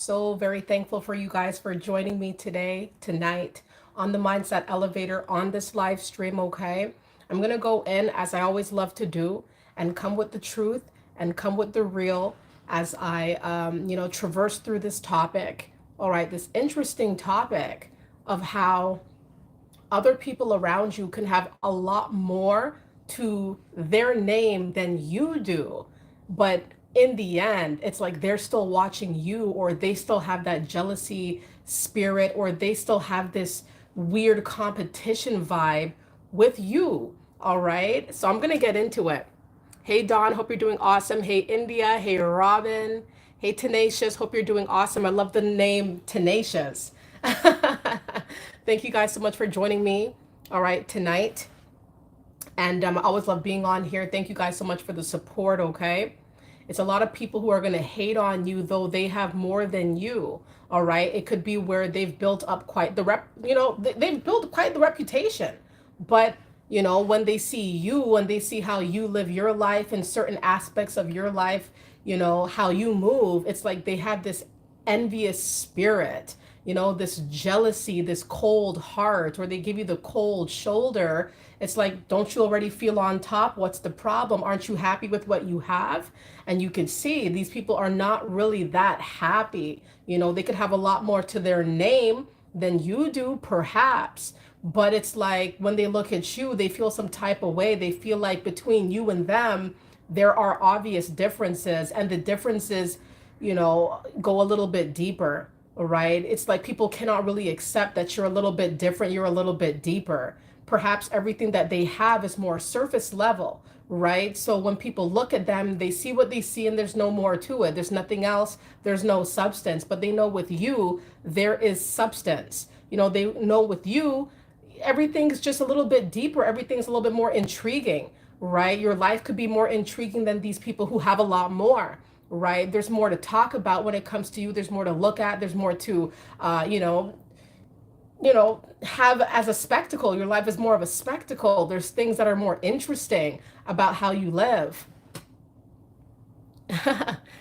So very thankful for you guys for joining me tonight on the Mindset Elevator on this live stream, okay? I'm going to go in as I always love to do and come with the truth and come with the real as I traverse through this topic. All right, this interesting topic of how other people around you can have a lot more to their name than you do. But in the end, it's like they're still watching you, or they still have that jealousy spirit, or they still have this weird competition vibe with you. All right. So I'm going to get into it. Hey, Don. Hope you're doing awesome. Hey, India. Hey, Robin. Hey, Tenacious. Hope you're doing awesome. I love the name Tenacious. Thank you guys so much for joining me. All right, tonight. And I always love being on here. Thank you guys so much for the support, okay? It's a lot of people who are going to hate on you, though they have more than you. All right. It could be where they've built up quite the they've built quite the reputation. But, when they see you and they see how you live your life and certain aspects of your life, how you move, it's like they have this envious spirit, this jealousy, this cold heart, or they give you the cold shoulder. It's like, don't you already feel on top? What's the problem? Aren't you happy with what you have? And you can see these people are not really that happy. They could have a lot more to their name than you do, perhaps. But it's like when they look at you, they feel some type of way. They feel like between you and them, there are obvious differences, and the differences, go a little bit deeper, right? It's like people cannot really accept that you're a little bit different, you're a little bit deeper. Perhaps everything that they have is more surface level, right? So when people look at them, they see what they see and there's no more to it. There's nothing else, there's no substance. But they know with you, there is substance. They know with you, everything's just a little bit deeper, everything's a little bit more intriguing, right? Your life could be more intriguing than these people who have a lot more, right? There's more to talk about when it comes to you. There's more to look at. There's more to, have as a spectacle. Your life is more of a spectacle. There's things that are more interesting about how you live.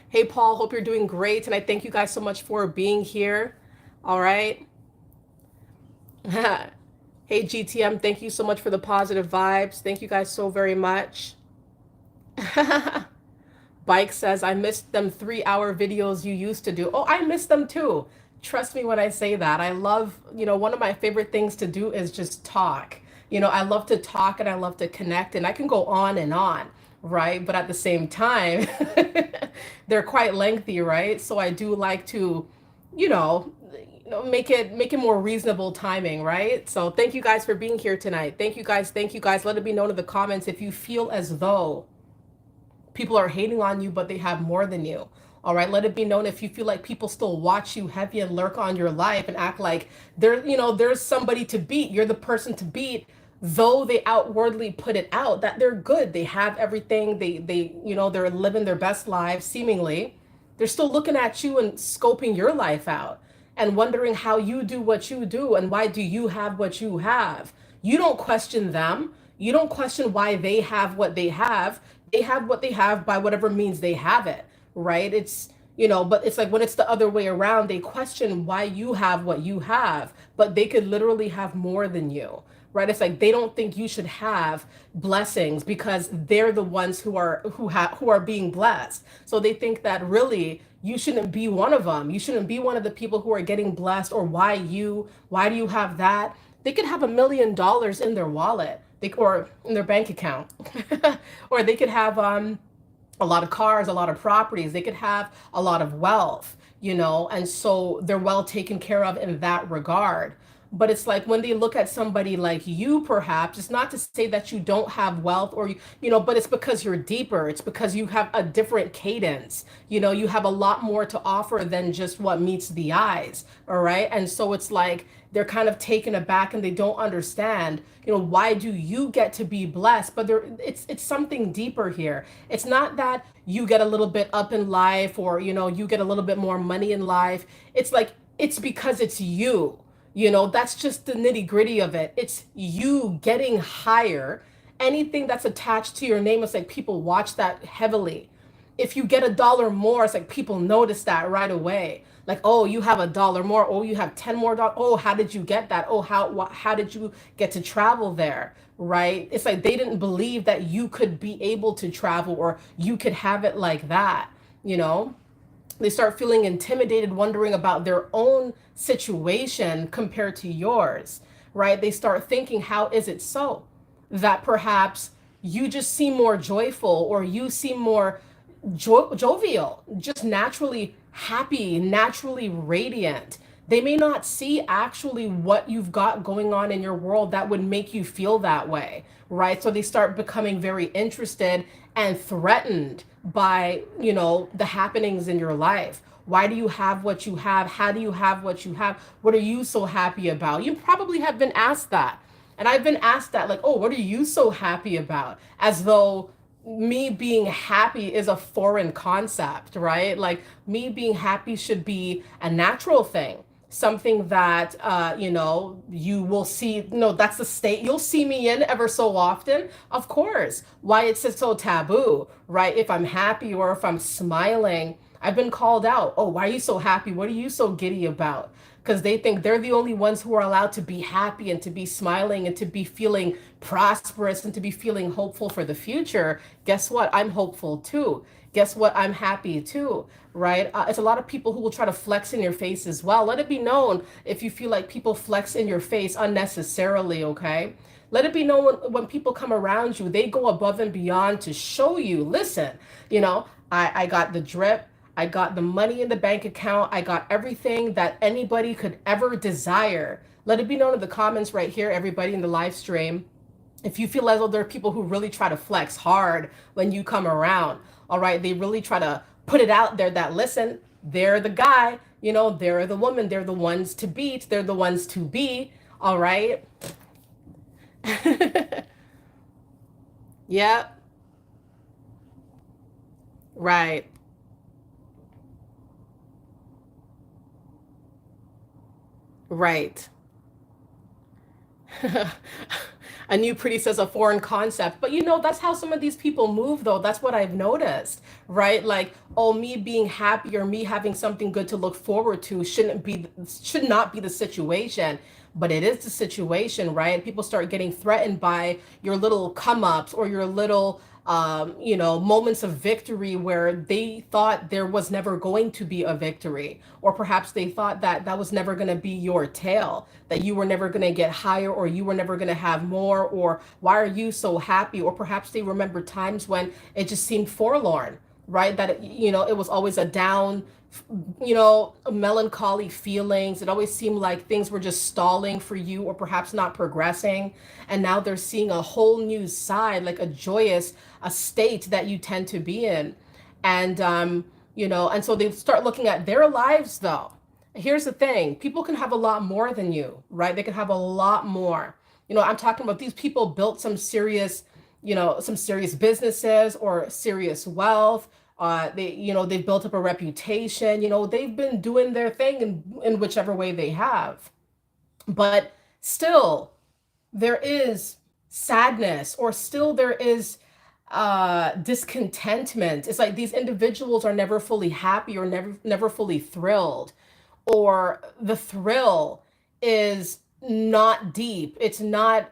Hey, Paul, hope you're doing great. And I thank you guys so much for being here. All right. Hey, GTM, thank you so much for the positive vibes. Thank you guys so very much. Bike says, I missed them 3-hour videos you used to do. Oh, I miss them too. Trust me when I say that. I love, one of my favorite things to do is just talk. I love to talk and I love to connect, and I can go on, right? But at the same time, they're quite lengthy, right? So I do like to, make it more reasonable timing, right? So thank you guys for being here tonight. Thank you guys. Thank you guys. Let it be known in the comments if you feel as though people are hating on you, but they have more than you. All right. Let it be known if you feel like people still watch you heavy and lurk on your life and act like there's somebody to beat. You're the person to beat, though they outwardly put it out that they're good. They have everything. They're living their best lives seemingly. They're still looking at you and scoping your life out and wondering how you do what you do and why do you have what you have. You don't question them. You don't question why they have what they have. They have what they have by whatever means they have it, right? But it's like when it's the other way around, they question why you have what you have, but they could literally have more than you, right? It's like they don't think you should have blessings because they're the ones who are being blessed. So they think that really you shouldn't be one of them. You shouldn't be one of the people who are getting blessed, or why do you have that? They could have $1 million in their wallet, or in their bank account, or they could have a lot of cars, a lot of properties. They could have a lot of wealth, and so they're well taken care of in that regard. But it's like when they look at somebody like you, perhaps, it's not to say that you don't have wealth, or but it's because you're deeper. It's because you have a different cadence. You have a lot more to offer than just what meets the eyes. All right. And so it's like they're kind of taken aback and they don't understand, why do you get to be blessed? But it's something deeper here. It's not that you get a little bit up in life, or, you get a little bit more money in life. It's like, it's because it's you. That's just the nitty gritty of it. It's you getting higher. Anything that's attached to your name, it's like people watch that heavily. If you get $1 more, it's like people notice that right away. Like, oh, you have $1 more. Oh, you have 10 more dollars. Oh, how did you get that? Oh, how did you get to travel there? Right? It's like they didn't believe that you could be able to travel or you could have it like that, you know? They start feeling intimidated, wondering about their own situation compared to yours, right? They start thinking, how is it so that perhaps you just seem more joyful or you seem more jovial, just naturally happy, naturally radiant? They may not see actually what you've got going on in your world that would make you feel that way, right? So they start becoming very interested and threatened by, the happenings in your life. Why do you have what you have? How do you have what you have? What are you so happy about? You probably have been asked that. And I've been asked that, like, oh, what are you so happy about? As though me being happy is a foreign concept, right? Like, me being happy should be a natural thing, something that you will see. No, that's the state you'll see me in ever so often. Of course, why it's so taboo, right? If I'm happy or if I'm smiling, I've been called out. Oh, why are you so happy? What are you so giddy about? Because they think they're the only ones who are allowed to be happy and to be smiling and to be feeling prosperous and to be feeling hopeful for the future. Guess what? I'm hopeful too. Guess what? I'm happy too, right? It's a lot of people who will try to flex in your face as well. Let it be known if you feel like people flex in your face unnecessarily, okay? Let it be known when people come around you, they go above and beyond to show you, listen, I got the drip. I got the money in the bank account. I got everything that anybody could ever desire. Let it be known in the comments right here, everybody in the live stream, if you feel as though there are people who really try to flex hard when you come around. All right, they really try to put it out there that, listen, they're the guy, they're the woman, they're the ones to beat, they're the ones to be. All right. Yeah. Right. Right. A new pretty says a foreign concept, but that's how some of these people move, though. That's what I've noticed, right? Like, oh, me being happy or me having something good to look forward to should not be the situation, but it is the situation, right? People start getting threatened by your little come ups or your little moments of victory where they thought there was never going to be a victory, or perhaps they thought that that was never going to be your tale, that you were never going to get higher, or you were never going to have more, or why are you so happy? Or perhaps they remember times when it just seemed forlorn, right? That it was always a down, melancholy feelings. It always seemed like things were just stalling for you or perhaps not progressing. And now they're seeing a whole new side, like a joyous a state that you tend to be in. And so they start looking at their lives though. Here's the thing, people can have a lot more than you, right? They can have a lot more. I'm talking about these people built some serious businesses or serious wealth. They've built up a reputation. They've been doing their thing in whichever way they have. But still, there is sadness, or still there is discontentment. It's like these individuals are never fully happy or never fully thrilled, or the thrill is not deep. It's not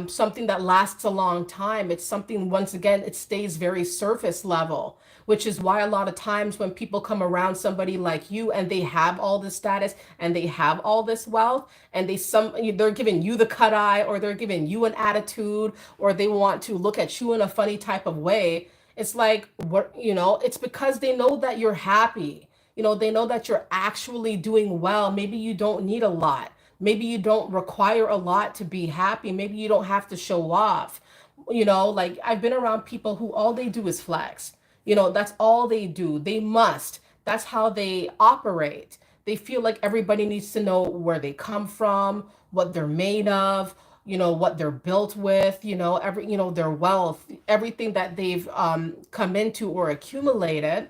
something that lasts a long time. It's something, once again, it stays very surface level, which is why a lot of times when people come around somebody like you and they have all this status and they have all this wealth, and they're giving you the cut eye, or they're giving you an attitude, or they want to look at you in a funny type of way. It's like, it's because they know that you're happy. They know that you're actually doing well. Maybe you don't need a lot. Maybe you don't require a lot to be happy. Maybe you don't have to show off. Like, I've been around people who all they do is flex. That's all they do. They must. That's how they operate. They feel like everybody needs to know where they come from, what they're made of, what they're built with, their wealth, everything that they've come into or accumulated.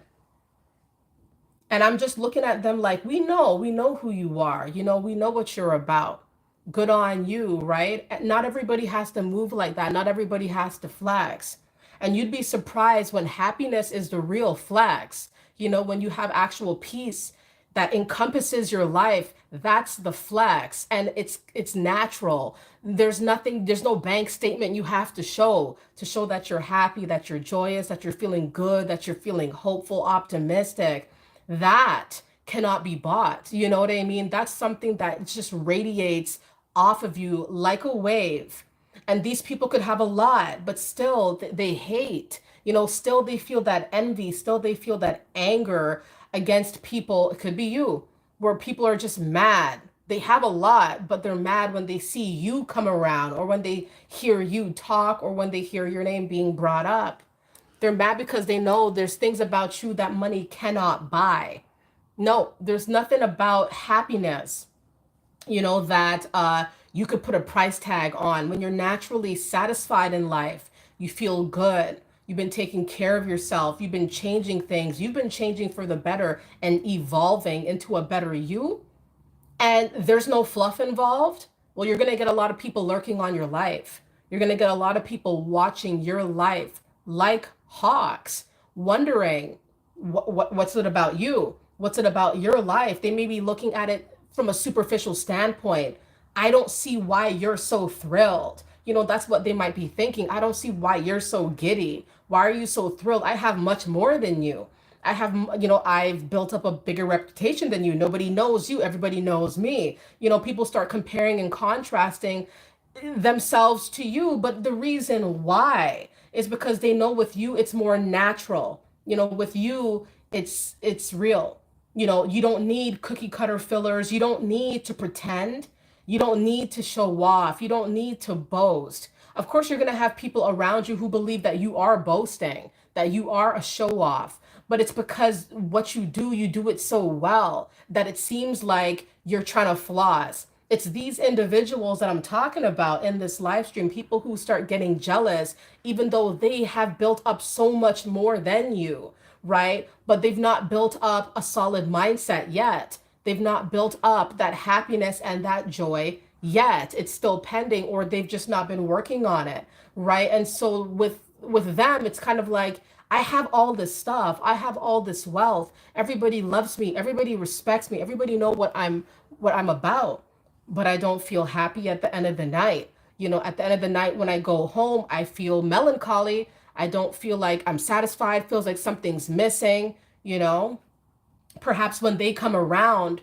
And I'm just looking at them like, we know who you are. We know what you're about. Good on you, right? Not everybody has to move like that. Not everybody has to flex. And you'd be surprised when happiness is the real flex. When you have actual peace, that encompasses your life, that's the flex, and it's natural. There's nothing, there's no bank statement you have to show that you're happy, that you're joyous, that you're feeling good, that you're feeling hopeful, optimistic. That cannot be bought. You know what I mean? That's something that just radiates off of you like a wave. And these people could have a lot, but still they hate. You know, still they feel that envy, still they feel that anger against people. It could be you, where people are just mad. They have a lot, but they're mad when they see you come around, or when they hear you talk, or when they hear your name being brought up. They're mad because they know there's things about you that money cannot buy. No, there's nothing about happiness, that you could put a price tag on. When you're naturally satisfied in life, you feel good. You've been taking care of yourself. You've been changing things. You've been changing for the better and evolving into a better you. And there's no fluff involved. Well, you're going to get a lot of people lurking on your life. You're going to get a lot of people watching your life like hawks, wondering what's it about you? What's it about your life? They may be looking at it from a superficial standpoint. I don't see why you're so thrilled. That's what they might be thinking. I don't see why you're so giddy. Why are you so thrilled? I have much more than you. I've built up a bigger reputation than you. Nobody knows you. Everybody knows me. People start comparing and contrasting themselves to you. But the reason why is because they know with you, it's more natural. With you, it's real. You don't need cookie cutter fillers. You don't need to pretend. You don't need to show off. You don't need to boast. Of course, you're going to have people around you who believe that you are boasting, that you are a show off. But it's because what you do it so well that it seems like you're trying to floss. It's these individuals that I'm talking about in this live stream, people who start getting jealous, even though they have built up so much more than you, right? But they've not built up a solid mindset yet. They've not built up that happiness and that joy yet. It's still pending, or they've just not been working on it, right? And so with them, it's kind of like, I have all this stuff. I have all this wealth. Everybody loves me. Everybody respects me. Everybody know what I'm about. But I don't feel happy at the end of the night. At the end of the night when I go home, I feel melancholy. I don't feel like I'm satisfied. Feels like something's missing, you know? Perhaps when they come around,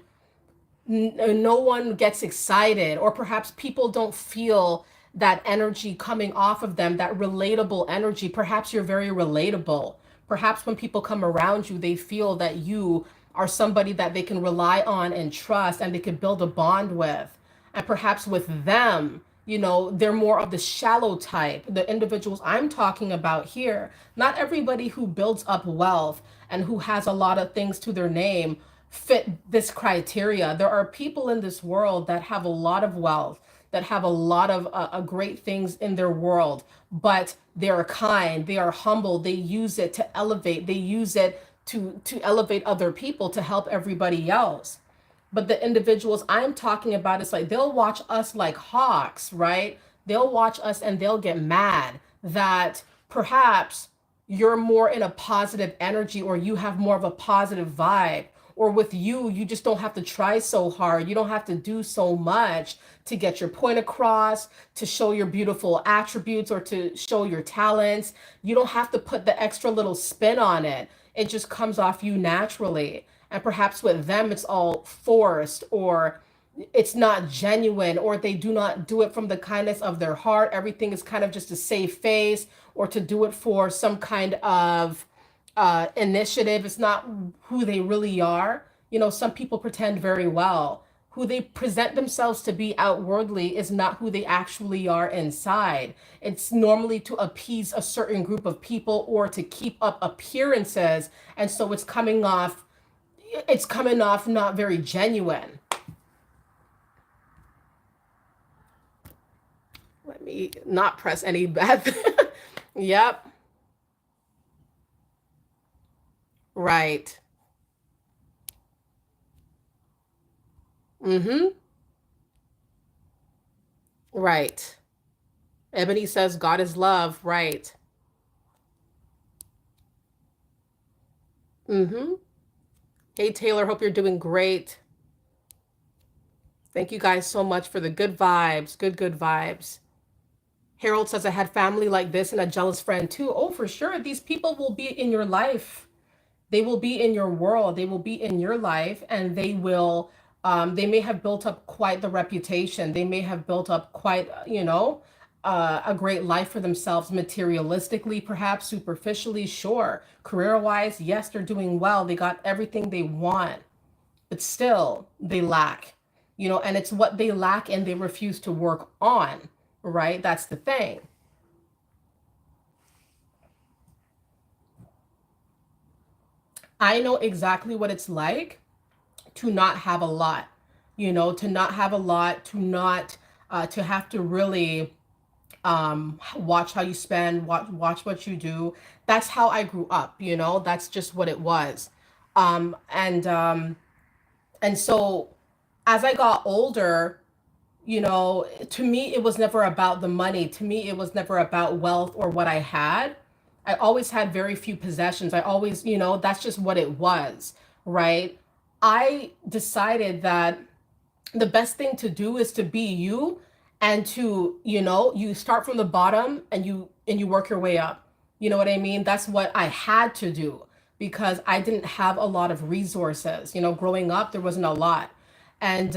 no one gets excited, or perhaps people don't feel that energy coming off of them, that relatable energy. Perhaps you're very relatable. Perhaps when people come around you, they feel that you are somebody that they can rely on and trust, and they can build a bond with. And perhaps with them, they're more of the shallow type, the individuals I'm talking about here. Not everybody who builds up wealth and who has a lot of things to their name fit this criteria. There are people in this world that have a lot of wealth, that have a lot of great things in their world, but they are kind, they are humble, they use it to elevate, they use it to elevate other people, to help everybody else. But the individuals I'm talking about, it's like they'll watch us like hawks, right? They'll watch us and they'll get mad that perhaps you're more in a positive energy, or you have more of a positive vibe. Or with you, you just don't have to try so hard. You don't have to do so much to get your point across, to show your beautiful attributes, or to show your talents. You don't have to put the extra little spin on it. It just comes off you naturally. And perhaps with them, it's all forced, or it's not genuine, or they do not do it from the kindness of their heart. Everything is kind of just to save face, or to do it for some kind of initiative. It's not who they really are. Some people pretend very well. Who they present themselves to be outwardly is not who they actually are inside. It's normally to appease a certain group of people, or to keep up appearances. And so it's coming off not very genuine. Let me not press any bad. Yep. Right. Mm-hmm. Right. Ebony says God is love. Right. Mm-hmm. Hey, Taylor, hope you're doing great. Thank you guys so much for the good vibes. Good vibes. Harold says, I had family like this and a jealous friend too. Oh, for sure. These people will be in your life. They will be in your world. They will be in your life, and they may have built up quite the reputation. They may have built up quite, a great life for themselves materialistically, perhaps superficially, sure. Career wise, yes, they're doing well. They got everything they want, but still they lack, and it's what they lack and they refuse to work on, right? That's the thing. I know exactly what it's like to not have a lot, to not have a lot, to not, to have to really watch how you spend, watch what you do. That's how I grew up, that's just what it was. And so as I got older, to me, it was never about the money. To me, it was never about wealth or what I had. I always had very few possessions. I always, that's just what it was, right? I decided that the best thing to do is to be you, and to, you start from the bottom and you work your way up. You know what I mean? That's what I had to do because I didn't have a lot of resources. Growing up, there wasn't a lot. And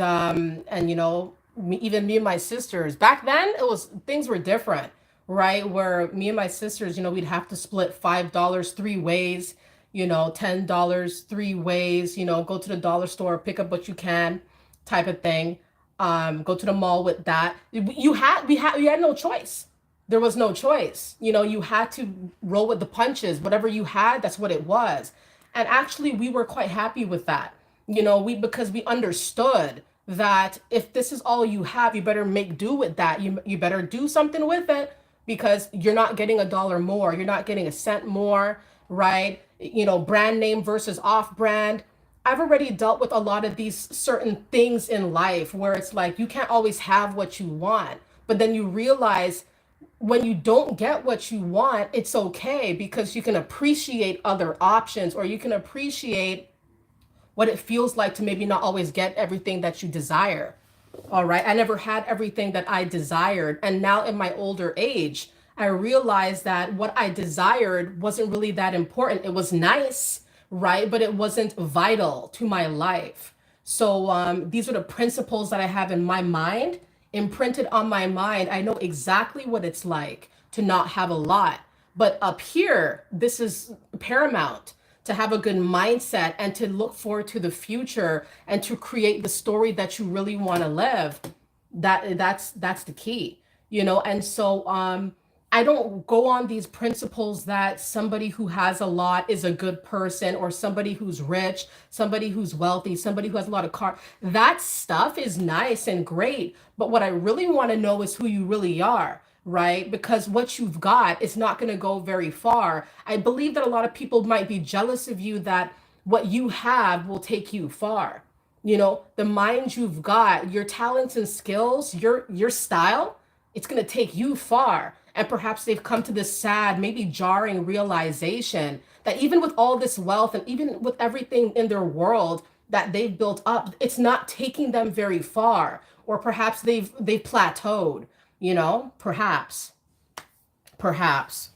even me and my sisters back then, it was things were different, right? Where me and my sisters, we'd have to split $5 three ways, $10 three ways, go to the dollar store, pick up what you can, type of thing. Go to the mall with that. We had no choice. There was no choice. You had to roll with the punches. Whatever you had, that's what it was. And actually, we were quite happy with that. We because we understood that if this is all you have, you better make do with that. You better do something with it because you're not getting a dollar more. You're not getting a cent more, right? Brand name versus off brand. I've already dealt with a lot of these certain things in life where it's like you can't always have what you want, but then you realize when you don't get what you want, it's okay because you can appreciate other options, or you can appreciate what it feels like to maybe not always get everything that you desire. All right. I never had everything that I desired. And now in my older age, I realized that what I desired wasn't really that important. It was nice, right? But it wasn't vital to my life. So these are the principles that I have in my mind, imprinted on my mind. I know exactly what it's like to not have a lot. But up here, this is paramount, to have a good mindset and to look forward to the future and to create the story that you really want to live. That's the key, and so I don't go on these principles that somebody who has a lot is a good person, or somebody who's rich, somebody who's wealthy, somebody who has a lot of car. That stuff is nice and great, but what I really want to know is who you really are, right? Because what you've got is not going to go very far. I believe that a lot of people might be jealous of you, that what you have will take you far. The mind you've got, your talents and skills, your style, it's going to take you far. And perhaps they've come to this sad, maybe jarring realization that even with all this wealth and even with everything in their world that they've built up, it's not taking them very far. Or perhaps they've plateaued, perhaps, perhaps.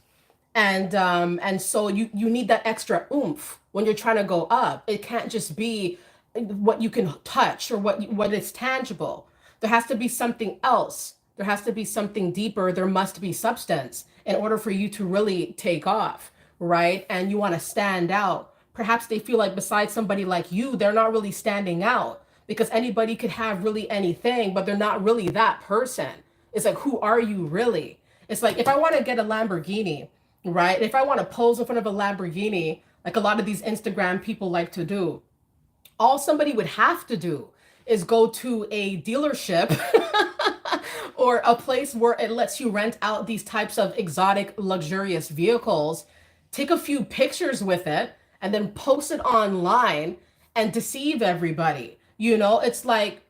And so you need that extra oomph when you're trying to go up. It can't just be what you can touch or what is tangible. There has to be something else. There has to be something deeper. There must be substance in order for you to really take off, right? And you want to stand out. Perhaps they feel like besides somebody like you, they're not really standing out, because anybody could have really anything, but they're not really that person. It's like, who are you really? It's like if I want to get a Lamborghini, right? If I want to pose in front of a Lamborghini, like a lot of these Instagram people like to do, all somebody would have to do is go to a dealership or a place where it lets you rent out these types of exotic, luxurious vehicles, take a few pictures with it, and then post it online and deceive everybody. It's like,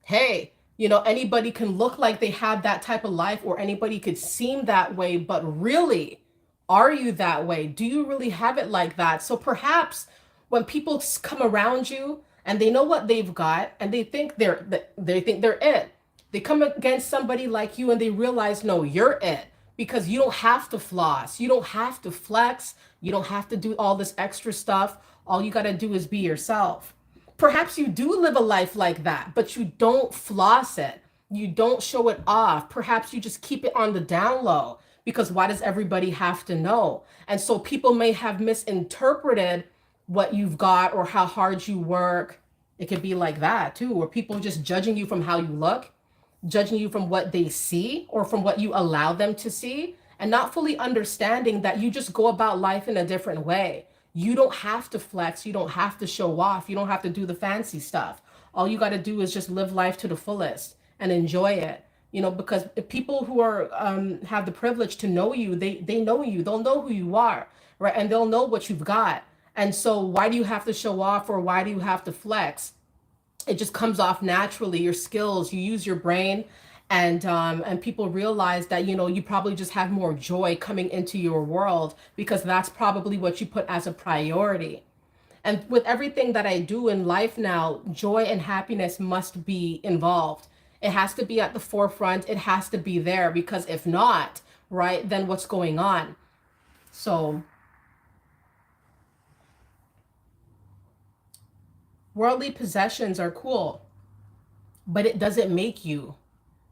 hey, anybody can look like they have that type of life, or anybody could seem that way, but really, are you that way? Do you really have it like that? So perhaps When people come around you and they know what they've got and they think they're it. They come against somebody like you and they realize, no, you're it, because you don't have to floss, you don't have to flex, you don't have to do all this extra stuff. All you got to do is be yourself. Perhaps you do live a life like that, but you don't floss it. You don't show it off. Perhaps you just keep it on the down low, because why does everybody have to know? And so people may have misinterpreted what you've got or how hard you work. It could be like that too, where people just judging you from how you look, judging you from what they see or from what you allow them to see, and not fully understanding that you just go about life in a different way. You don't have to flex, you don't have to show off, you don't have to do the fancy stuff. All you got to do is just live life to the fullest and enjoy it. Because people who are have the privilege to know you, they know you, they'll know who you are, right? And they'll know what you've got. And so why do you have to show off, or why do you have to flex? It just comes off naturally. Your skills, you use your brain, and people realize that you probably just have more joy coming into your world, because that's probably what you put as a priority. And with everything that I do in life now, joy and happiness must be involved. It has to be at the forefront. It has to be there, because if not, right, then what's going on? So worldly possessions are cool, but it doesn't make you.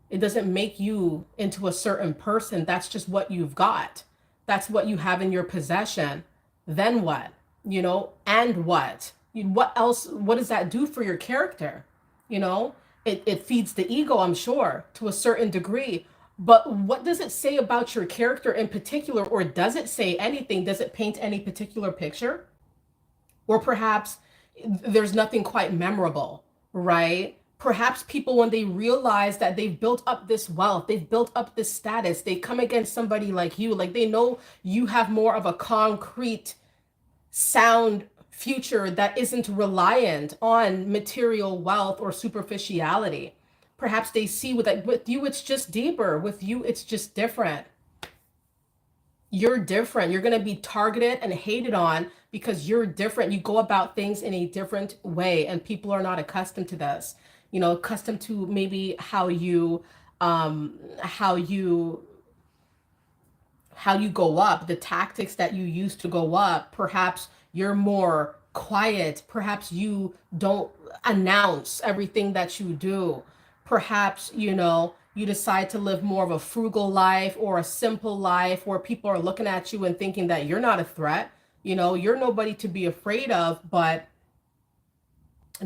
It doesn't make you into a certain person. That's just what you've got. That's what you have in your possession. Then what? And what? What else? What does that do for your character? You know, it feeds the ego, I'm sure, to a certain degree. But what does it say about your character in particular? Or does it say anything? Does it paint any particular picture? Or perhaps there's nothing quite memorable, right? Perhaps people, when they realize that they've built up this wealth, they've built up this status, they come against somebody like you, like they know you have more of a concrete, sound future that isn't reliant on material wealth or superficiality. Perhaps they see with you, it's just deeper. With you, it's just different. You're different. You're going to be targeted and hated on because you're different. You go about things in a different way, and people are not accustomed to this. Accustomed to maybe how you how you go up, the tactics that you use to go up. Perhaps you're more quiet. Perhaps you don't announce everything that you do. Perhaps, you decide to live more of a frugal life or a simple life where people are looking at you and thinking that you're not a threat. You're nobody to be afraid of, but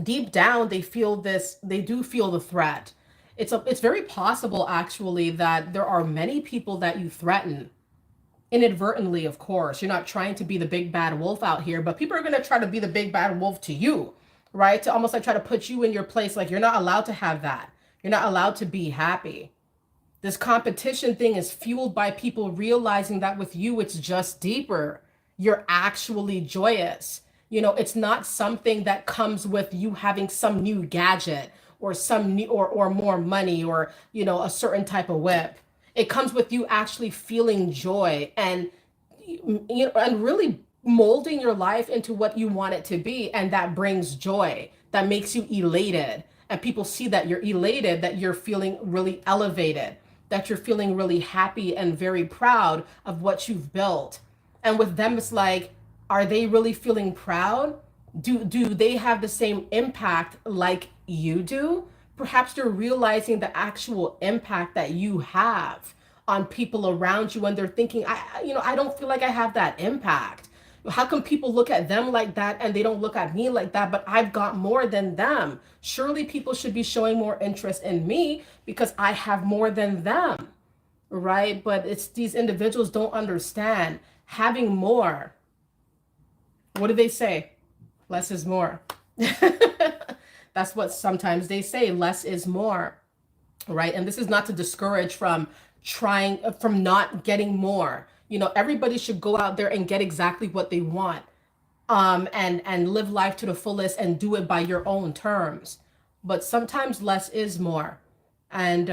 deep down they do feel the threat. It's very possible actually that there are many people that you threaten inadvertently. Of course, you're not trying to be the big bad wolf out here, but people are going to try to be the big bad wolf to you, right? To almost like try to put you in your place. Like, you're not allowed to have that. You're not allowed to be happy. This competition thing is fueled by people realizing that with you, it's just deeper. You're actually joyous. It's not something that comes with you having some new gadget or some new or more money or, a certain type of whip. It comes with you actually feeling joy and, and really molding your life into what you want it to be. And that brings joy, that makes you elated. And people see that you're elated, that you're feeling really elevated, that you're feeling really happy and very proud of what you've built. And with them, it's like, are they really feeling proud? Do they have the same impact like you do? Perhaps they're realizing the actual impact that you have on people around you, and they're thinking, I don't feel like I have that impact. How come people look at them like that and they don't look at me like that, but I've got more than them? Surely people should be showing more interest in me because I have more than them, right? But it's these individuals don't understand having more. What do they say? Less is more. That's what sometimes they say, less is more, right? And this is not to discourage from not getting more. Everybody should go out there and get exactly what they want, and live life to the fullest and do it by your own terms. But sometimes less is more. And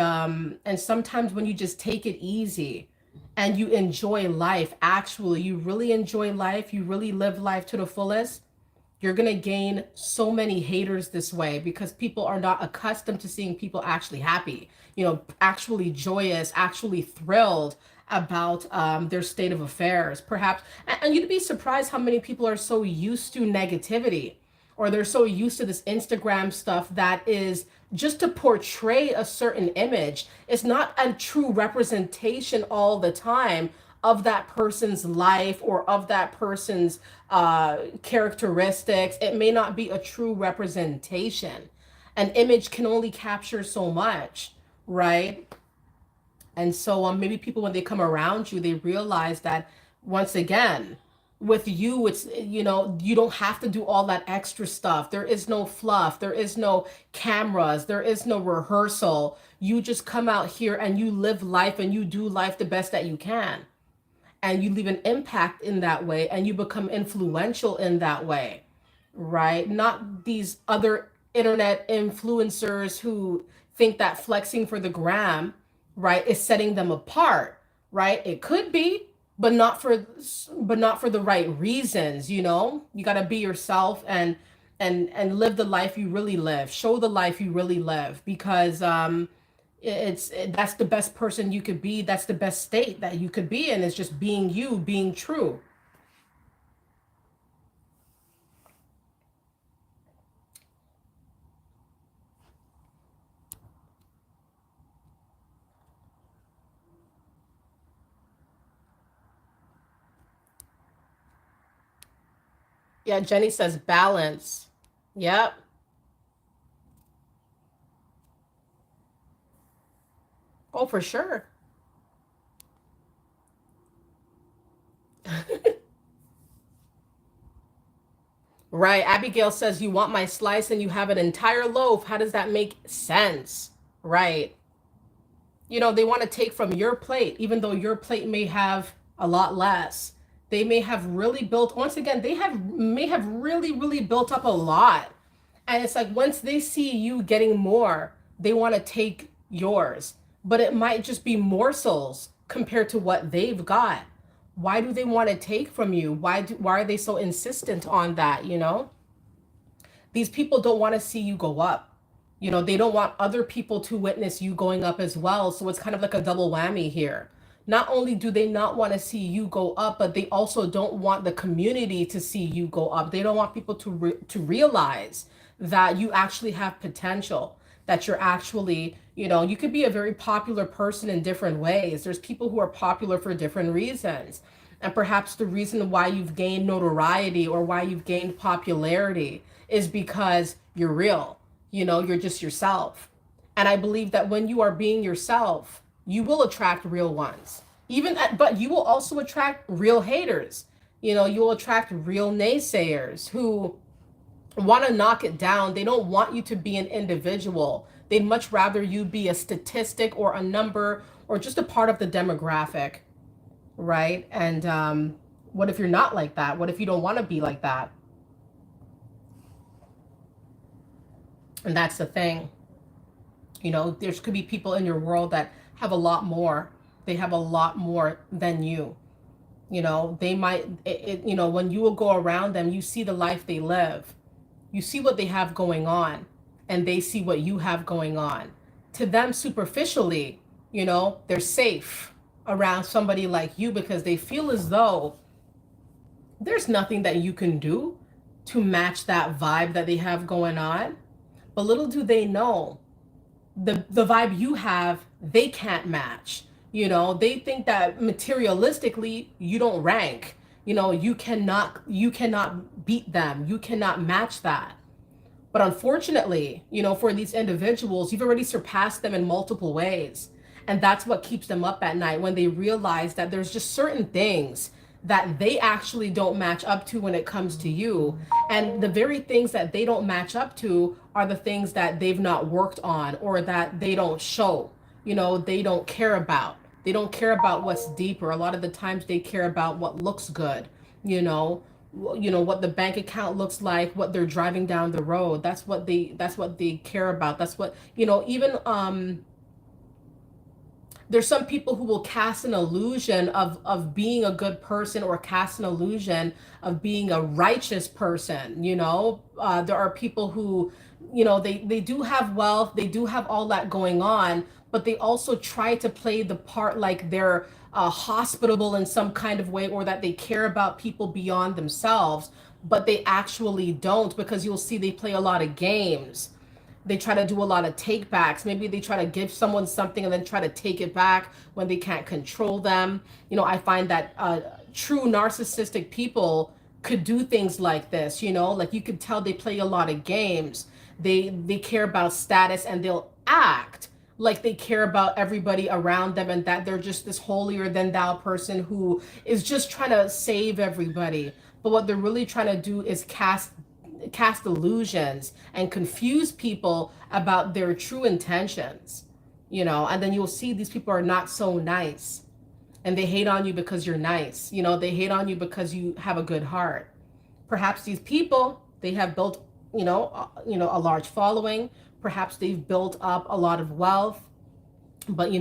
sometimes when you just take it easy and you enjoy life, actually, you really enjoy life, you really live life to the fullest, You're going to gain so many haters this way because people are not accustomed to seeing people actually happy, actually joyous, actually thrilled about their state of affairs, perhaps. And you'd be surprised how many people are so used to negativity, or they're so used to this Instagram stuff that is just to portray a certain image. It's not a true representation all the time of that person's life or of that person's characteristics. It may not be a true representation. An image can only capture so much, right? And so maybe people, when they come around you, they realize that, once again, with you, it's, you don't have to do all that extra stuff. There is no fluff. There is no cameras. There is no rehearsal. You just come out here and you live life and you do life the best that you can. And you leave an impact in that way and you become influential in that way, right? Not these other internet influencers who think that flexing for the gram, right, is setting them apart, right? It could be, but not for the right reasons. You got to be yourself and live the life you really live. Show the life you really live, because that's the best person you could be. That's the best state that you could be in, is just being you, being true. Yeah, Jenny says balance. Yep. Oh, for sure. Right. Abigail says, you want my slice and you have an entire loaf. How does that make sense? Right. They want to take from your plate, even though your plate may have a lot less. They may have really built, once again, they have may have really, really built up a lot. And it's like, once they see you getting more, they want to take yours. But it might just be morsels compared to what they've got. Why do they want to take from you? Why are they so insistent on that? These people don't want to see you go up. They don't want other people to witness you going up as well. So it's kind of like a double whammy here. Not only do they not want to see you go up, but they also don't want the community to see you go up. They don't want people to realize that you actually have potential, that you're actually, you could be a very popular person in different ways. There's people who are popular for different reasons. And perhaps the reason why you've gained notoriety or why you've gained popularity is because you're real. You're just yourself. And I believe that when you are being yourself, you will attract real ones. But you will also attract real haters. You will attract real naysayers who want to knock it down. They don't want you to be an individual. They'd much rather you be a statistic or a number or just a part of the demographic, right? And what if you're not like that? What if you don't want to be like that? And that's the thing. There could be people in your world that have a lot more. They have a lot more than you. They might, when you will go around them, you see the life they live. You see what they have going on, and they see what you have going on. To them, superficially, they're safe around somebody like you because they feel as though there's nothing that you can do to match that vibe that they have going on. But little do they know, the vibe you have, they can't match. They think that materialistically you don't rank. You cannot beat them. You cannot match that. But unfortunately, for these individuals, you've already surpassed them in multiple ways. And that's what keeps them up at night, when they realize that there's just certain things that they actually don't match up to when it comes to you. And the very things that they don't match up to are the things that they've not worked on, or that they don't show, they don't care about. They don't care about what's deeper. A lot of the times they care about what looks good, what the bank account looks like, what they're driving down the road. That's what they care about. That's what, even There's some people who will cast an illusion of being a good person, or cast an illusion of being a righteous person. There are people who, they do have wealth, they do have all that going on, but they also try to play the part like they're hospitable in some kind of way, or that they care about people beyond themselves, but they actually don't, because you'll see they play a lot of games. They try to do a lot of take backs. Maybe they try to give someone something and then try to take it back when they can't control them. I find that true narcissistic people could do things like this. Like, you could tell they play a lot of games. They care about status, and they'll act like they care about everybody around them, and that they're just this holier than thou person who is just trying to save everybody. But what they're really trying to do is cast illusions and confuse people about their true intentions. And then you'll see these people are not so nice, and they hate on you because you're nice. They hate on you because you have a good heart. Perhaps these people, they have built a large following. Perhaps they've built up a lot of wealth, but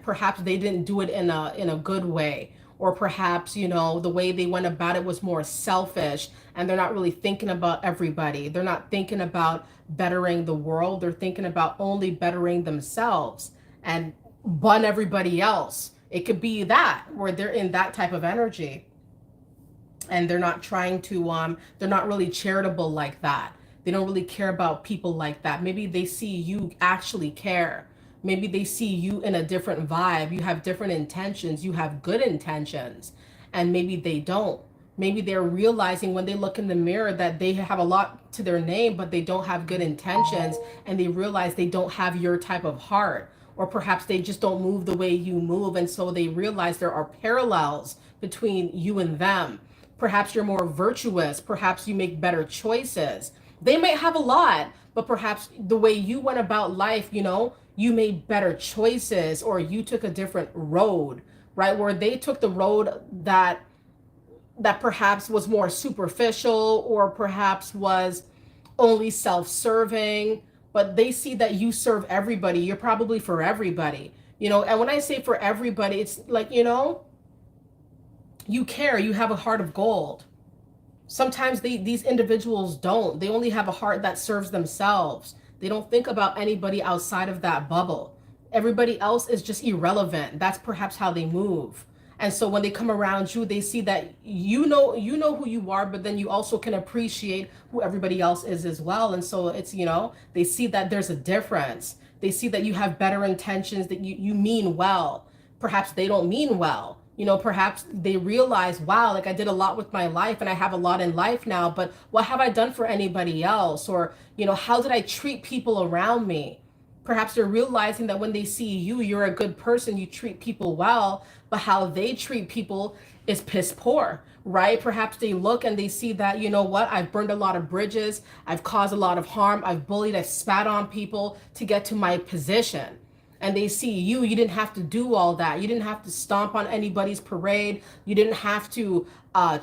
perhaps they didn't do it in a good way. Or perhaps the way they went about it was more selfish, and they're not really thinking about everybody. They're not thinking about bettering the world. They're thinking about only bettering themselves and bun everybody else. It could be that, where they're in that type of energy, and they're not trying to they're not really charitable like that. They don't really care about people like that. Maybe they see you actually care. Maybe they see you in a different vibe. You have different intentions. You have good intentions. And maybe they don't. Maybe they're realizing when they look in the mirror that they have a lot to their name, but they don't have good intentions. And they realize they don't have your type of heart. Or perhaps they just don't move the way you move. And so they realize there are parallels between you and them. Perhaps you're more virtuous. Perhaps you make better choices. They may have a lot, but perhaps the way you went about life, you made better choices, or you took a different road, right? Where they took the road that perhaps was more superficial, or perhaps was only self-serving, but they see that you serve everybody. You're probably for everybody, and when I say for everybody, it's like, you care, you have a heart of gold. Sometimes these individuals don't. They only have a heart that serves themselves. They don't think about anybody outside of that bubble. Everybody else is just irrelevant. That's perhaps how they move. And so when they come around you, they see that you know who you are, but then you also can appreciate who everybody else is as well. And so it's, they see that there's a difference. They see that you have better intentions, that you mean well. Perhaps they don't mean well. Perhaps they realize, wow, like I did a lot with my life and I have a lot in life now, but what have I done for anybody else? Or, how did I treat people around me? Perhaps they're realizing that when they see you, you're a good person, you treat people well, but how they treat people is piss poor, right? Perhaps they look and they see that, I've burned a lot of bridges, I've caused a lot of harm, I've bullied, I've spat on people to get to my position. And they see you didn't have to do all that. You didn't have to stomp on anybody's parade. You didn't have to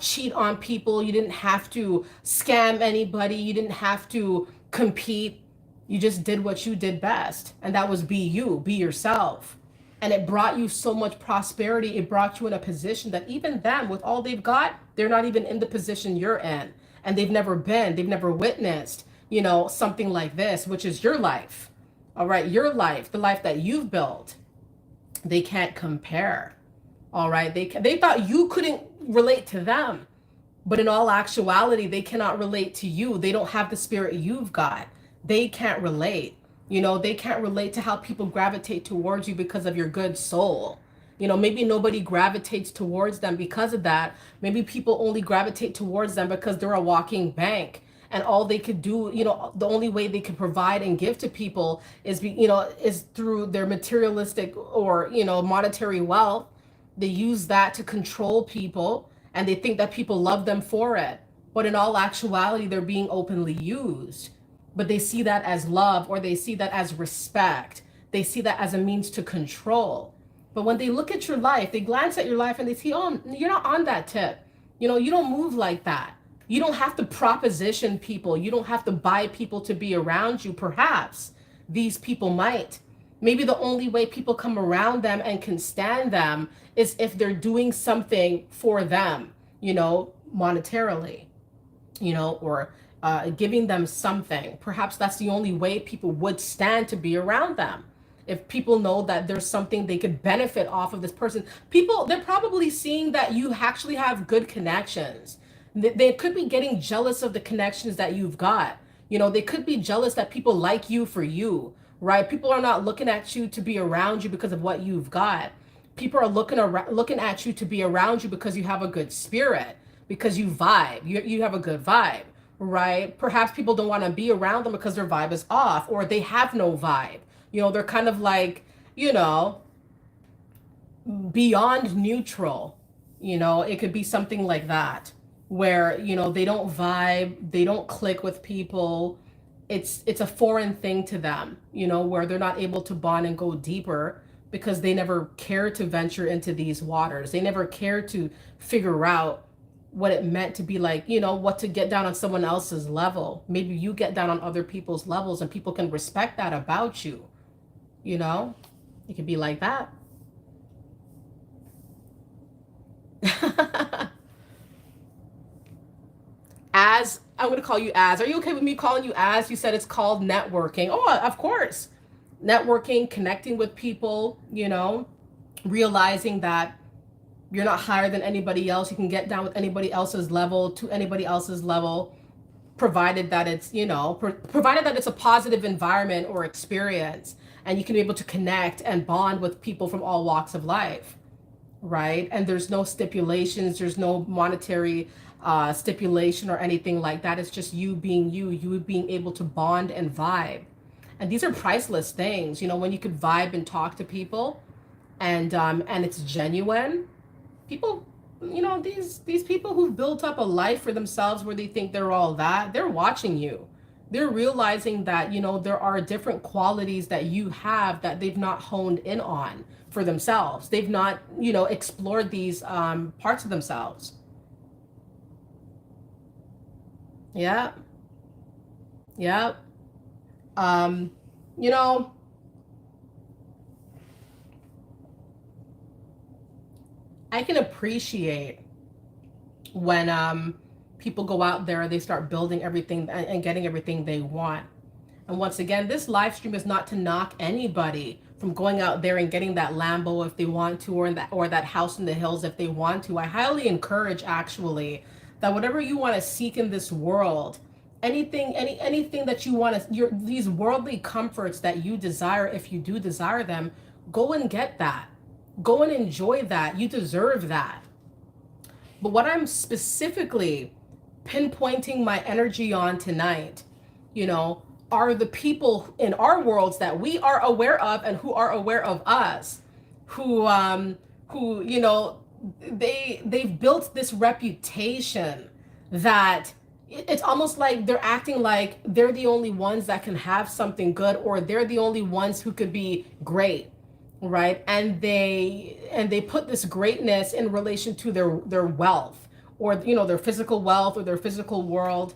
cheat on people. You didn't have to scam anybody. You didn't have to compete. You just did what you did best. And that was be you, be yourself. And it brought you so much prosperity. It brought you in a position that even them, with all they've got, they're not even in the position you're in. And they've never witnessed, something like this, which is your life. All right, your life, the life that you've built, they can't compare. All right, they thought you couldn't relate to them, but in all actuality, they cannot relate to you. They don't have the spirit you've got. They can't relate. They can't relate to how people gravitate towards you because of your good soul. Maybe nobody gravitates towards them because of that. Maybe people only gravitate towards them because they're a walking bank. And all they could do, the only way they can provide and give to people is is through their materialistic or, monetary wealth. They use that to control people, and they think that people love them for it. But in all actuality, they're being openly used. But they see that as love, or they see that as respect. They see that as a means to control. But when they look at your life, they glance at your life and they see, oh, you're not on that tip. You don't move like that. You don't have to proposition people. You don't have to buy people to be around you. Perhaps these people might, Maybe the only way people come around them and can stand them is if they're doing something for them, monetarily, or giving them something. Perhaps that's the only way people would stand to be around them. If people know that there's something they could benefit off of this person, they're probably seeing that you actually have good connections. They could be getting jealous of the connections that you've got. They could be jealous that people like you for you, right? People are not looking at you to be around you because of what you've got. People are looking at you to be around you because you have a good spirit, because you vibe. You have a good vibe, right? Perhaps people don't want to be around them because their vibe is off, or they have no vibe. They're kind of like, beyond neutral. It could be something like that, where, they don't vibe, they don't click with people. It's a foreign thing to them, where they're not able to bond and go deeper because they never care to venture into these waters. They never care to figure out what it meant to be like, what to get down on someone else's level. Maybe you get down on other people's levels and people can respect that about you. It could be like that. As I'm going to call you as. Are you okay with me calling you as? You said it's called networking. Oh, of course. Networking, connecting with people, realizing that you're not higher than anybody else. You can get down with anybody else's level to anybody else's level, provided that it's, provided that it's a positive environment or experience, and you can be able to connect and bond with people from all walks of life, right? And there's no stipulations, there's no monetary stipulation or anything like that. It's just you being you being able to bond and vibe. And these are priceless things, when you could vibe and talk to people, and it's genuine. People, these people who've built up a life for themselves where they think they're all that, they're watching you. They're realizing that, there are different qualities that you have that they've not honed in on for themselves. They've not, explored these parts of themselves. Yeah. Yeah. Um, you know, I can appreciate when people go out there and they start building everything and getting everything they want. And once again, this live stream is not to knock anybody from going out there and getting that Lambo if they want to, or that house in the hills if they want to. I highly encourage, actually, that whatever you want to seek in this world, anything that you want to, these worldly comforts that you desire, if you do desire them, go and get that. Go and enjoy that. You deserve that. But what I'm specifically pinpointing my energy on tonight, are the people in our worlds that we are aware of and who are aware of us, who they've built this reputation that it's almost like they're acting like they're the only ones that can have something good, or they're the only ones who could be great, right? And they put this greatness in relation to their wealth, or their physical wealth or their physical world.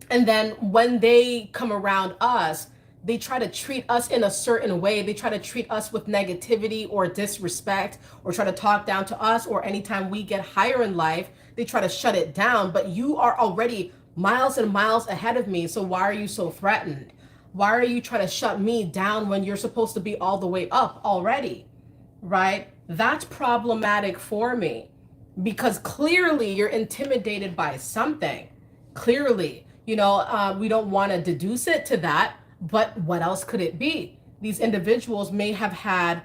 And then when they come around us, they try to treat us in a certain way. They try to treat us with negativity or disrespect, or try to talk down to us, or anytime we get higher in life, they try to shut it down. But you are already miles and miles ahead of me. So why are you so threatened? Why are you trying to shut me down when you're supposed to be all the way up already? Right? That's problematic for me, because clearly you're intimidated by something. Clearly, we don't want to deduce it to that, but what else could it be? These individuals may have had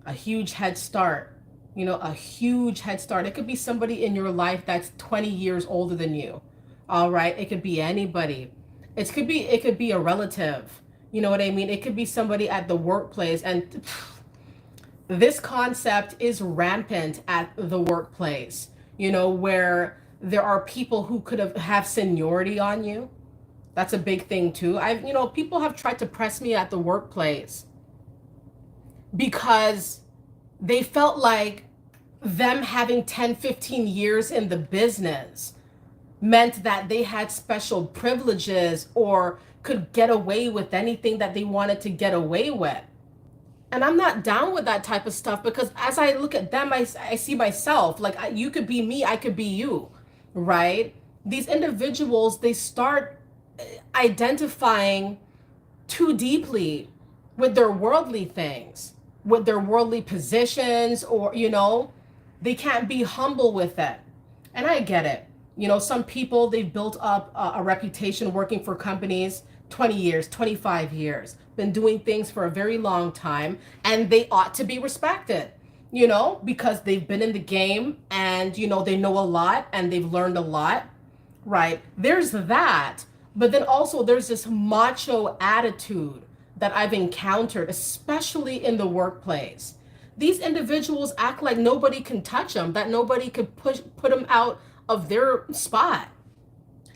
a huge head start, a huge head start. It could be somebody in your life that's 20 years older than you. All right. It could be anybody. It could be a relative. You know what I mean? It could be somebody at the workplace. And this concept is rampant at the workplace, where there are people who could have seniority on you. That's a big thing too. People have tried to press me at the workplace because they felt like them having 10, 15 years in the business meant that they had special privileges or could get away with anything that they wanted to get away with. And I'm not down with that type of stuff, because as I look at them, I see myself. Like, you could be me, I could be you, right? These individuals, they start identifying too deeply with their worldly things, with their worldly positions, or, they can't be humble with it. And I get it. Some people, they've built up a reputation working for companies 20 years, 25 years, been doing things for a very long time, and they ought to be respected, because they've been in the game, and, they know a lot and they've learned a lot, right? There's that. But then also there's this macho attitude that I've encountered, especially in the workplace. These individuals act like nobody can touch them, that nobody could put them out of their spot.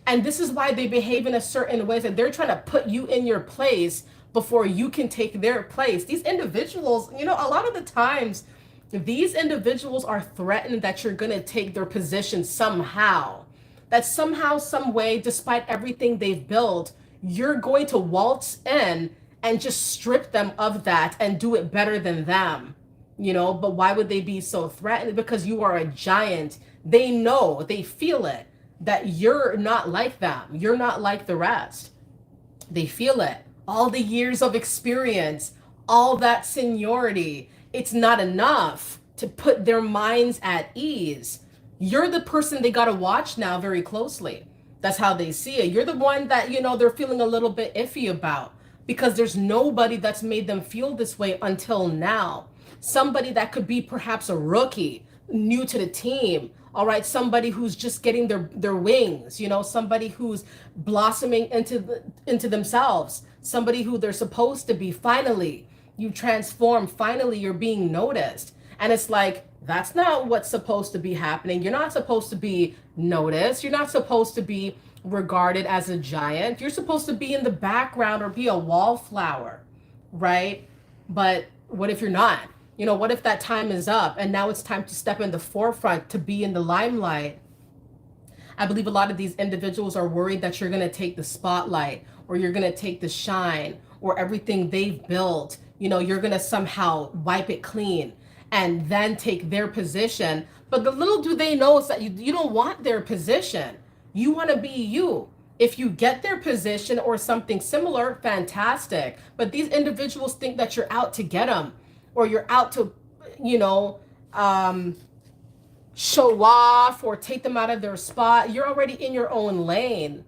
And this is why they behave in a certain way, that they're trying to put you in your place before you can take their place. These individuals, a lot of the times, these individuals are threatened that you're going to take their position somehow. That somehow, some way, despite everything they've built, you're going to waltz in and just strip them of that and do it better than them. But why would they be so threatened? Because you are a giant. They know, they feel it, that you're not like them. You're not like the rest. They feel it. All the years of experience, all that seniority, it's not enough to put their minds at ease. You're the person they got to watch now very closely. That's how they see it. You're the one that, they're feeling a little bit iffy about, because there's nobody that's made them feel this way until now. Somebody that could be perhaps a rookie, new to the team, all right, somebody who's just getting their wings, somebody who's blossoming into themselves, somebody who they're supposed to be. Finally, you transform. Finally, you're being noticed. And it's like, that's not what's supposed to be happening. You're not supposed to be noticed. You're not supposed to be regarded as a giant. You're supposed to be in the background or be a wallflower, right? But what if you're not? What if that time is up and now it's time to step in the forefront, to be in the limelight? I believe a lot of these individuals are worried that you're going to take the spotlight, or you're going to take the shine, or everything they've built, you're going to somehow wipe it clean and then take their position. But the little do they know is that you don't want their position. You want to be you. If you get their position or something similar, fantastic. But these individuals think that you're out to get them, or you're out to, show off or take them out of their spot. You're already in your own lane.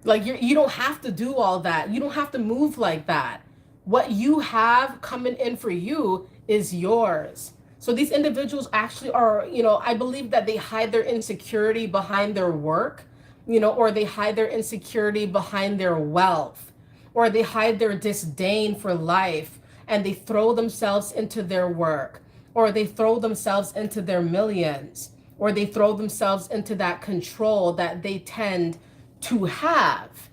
Like, you don't have to do all that. You don't have to move like that. What you have coming in for you is yours. So these individuals actually are, I believe that they hide their insecurity behind their work, or they hide their insecurity behind their wealth, or they hide their disdain for life, and they throw themselves into their work, or they throw themselves into their millions, or they throw themselves into that control that they tend to have.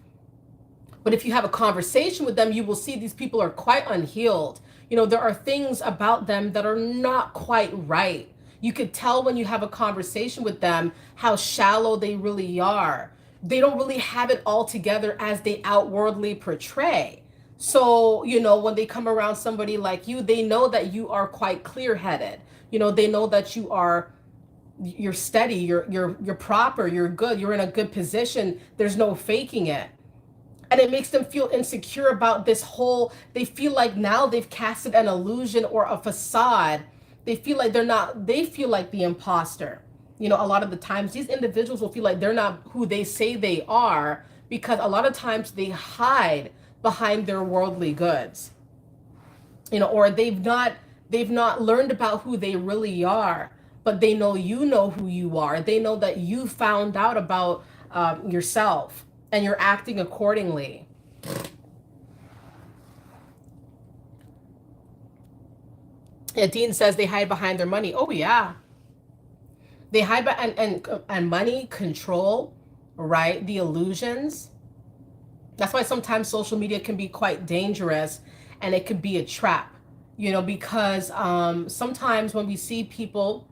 But if you have a conversation with them, you will see these people are quite unhealed. There are things about them that are not quite right. You could tell when you have a conversation with them how shallow they really are. They don't really have it all together as they outwardly portray. So, when they come around somebody like you, they know that you are quite clear-headed. They know that you're steady, you're proper, you're good, you're in a good position. There's no faking it. And it makes them feel insecure about this whole, they feel like now they've casted an illusion or a facade. They feel like they feel like the imposter. A lot of the times these individuals will feel like they're not who they say they are, because a lot of times they hide behind their worldly goods, or they've not learned about who they really are, but they know who you are. They know that you found out about yourself, and you're acting accordingly. Yeah, Dean says they hide behind their money. Oh yeah, they hide behind and money, control, right? The illusions. That's why sometimes social media can be quite dangerous, and it could be a trap, because sometimes when we see people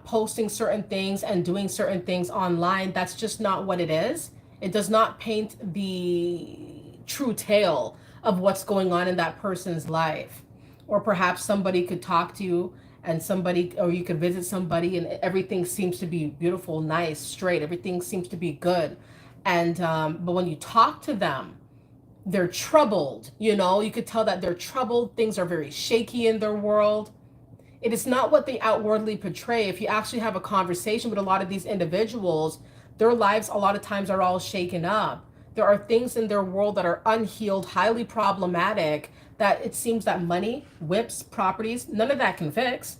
posting certain things and doing certain things online, that's just not what it is. It does not paint the true tale of what's going on in that person's life. Or perhaps somebody could talk to you and somebody, or you could visit somebody and everything seems to be beautiful, nice, straight, everything seems to be good. And but when you talk to them, they're troubled. You could tell that they're troubled. Things are very shaky in their world. It is not what they outwardly portray. If you actually have a conversation with a lot of these individuals, their lives a lot of times are all shaken up. There are things in their world that are unhealed, highly problematic, that it seems that money, whips, properties, none of that can fix.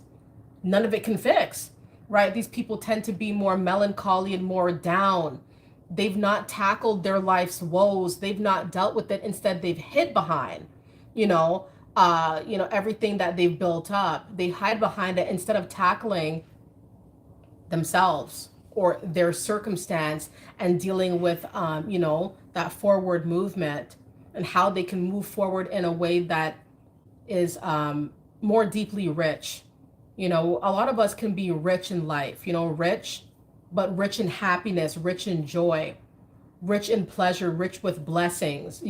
None of it can fix, right? These people tend to be more melancholy and more down. They've not tackled their life's woes. They've not dealt with it. Instead, they've hid behind, you know, everything that they've built up. They hide behind it instead of tackling themselves or their circumstance and dealing with, that forward movement and how they can move forward in a way that is more deeply rich. A lot of us can be rich in life, rich, but rich in happiness, rich in joy, rich in pleasure, rich with blessings,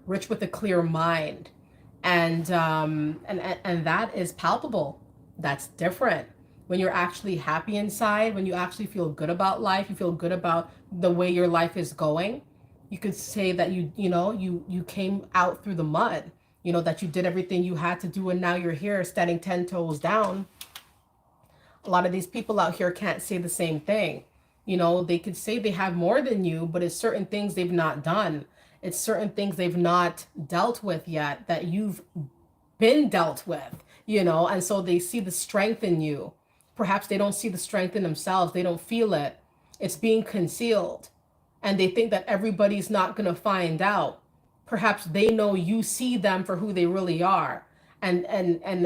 rich with a clear mind. And that is palpable. That's different. When you're actually happy inside, when you actually feel good about life, you feel good about the way your life is going. You could say that you came out through the mud, that you did everything you had to do, and now you're here standing 10 toes down. A lot of these people out here can't say the same thing. They could say they have more than you, but it's certain things they've not done. It's certain things they've not dealt with yet that you've been dealt with, and so they see the strength in you. Perhaps they don't see the strength in themselves. They don't feel it. It's being concealed. And they think that everybody's not going to find out. Perhaps they know you see them for who they really are. And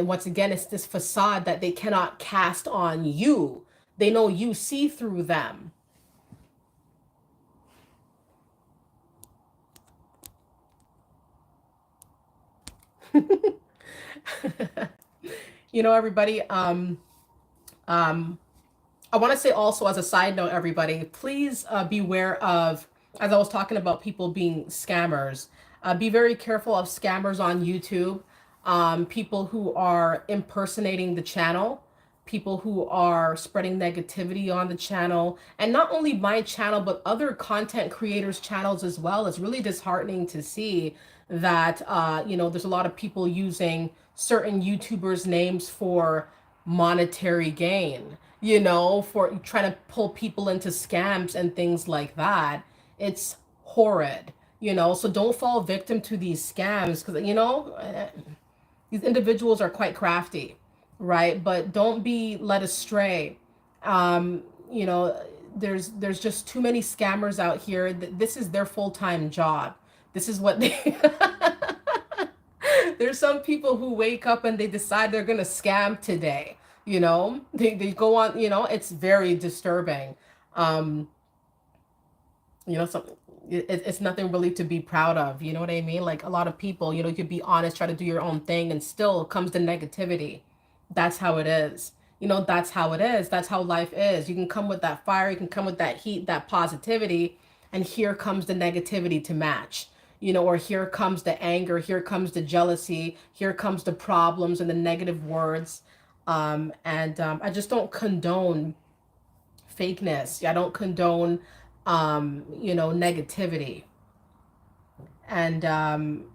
once again, it's this facade that they cannot cast on you. They know you see through them. Everybody, I want to say also as a side note, everybody, please beware of, as I was talking about people being scammers, be very careful of scammers on YouTube, people who are impersonating the channel, people who are spreading negativity on the channel, and not only my channel, but other content creators' channels as well. It's really disheartening to see that, there's a lot of people using certain YouTubers' names for monetary gain, for trying to pull people into scams and things like that. It's horrid, so don't fall victim to these scams because, these individuals are quite crafty, right? But don't be led astray. Um, you know, there's just too many scammers out here. This is their full-time job. This is what they There's some people who wake up and they decide they're gonna scam today. They go on, it's very disturbing. Um, Something it's nothing really to be proud of. You know what I mean? Like a lot of people, you could be honest, try to do your own thing, and still comes the negativity. That's how it is. That's how it is. That's how life is. You can come with that fire, you can come with that heat, that positivity, and here comes the negativity to match. Or here comes the anger, here comes the jealousy, here comes the problems and the negative words. And I just don't condone fakeness. I don't condone, negativity. And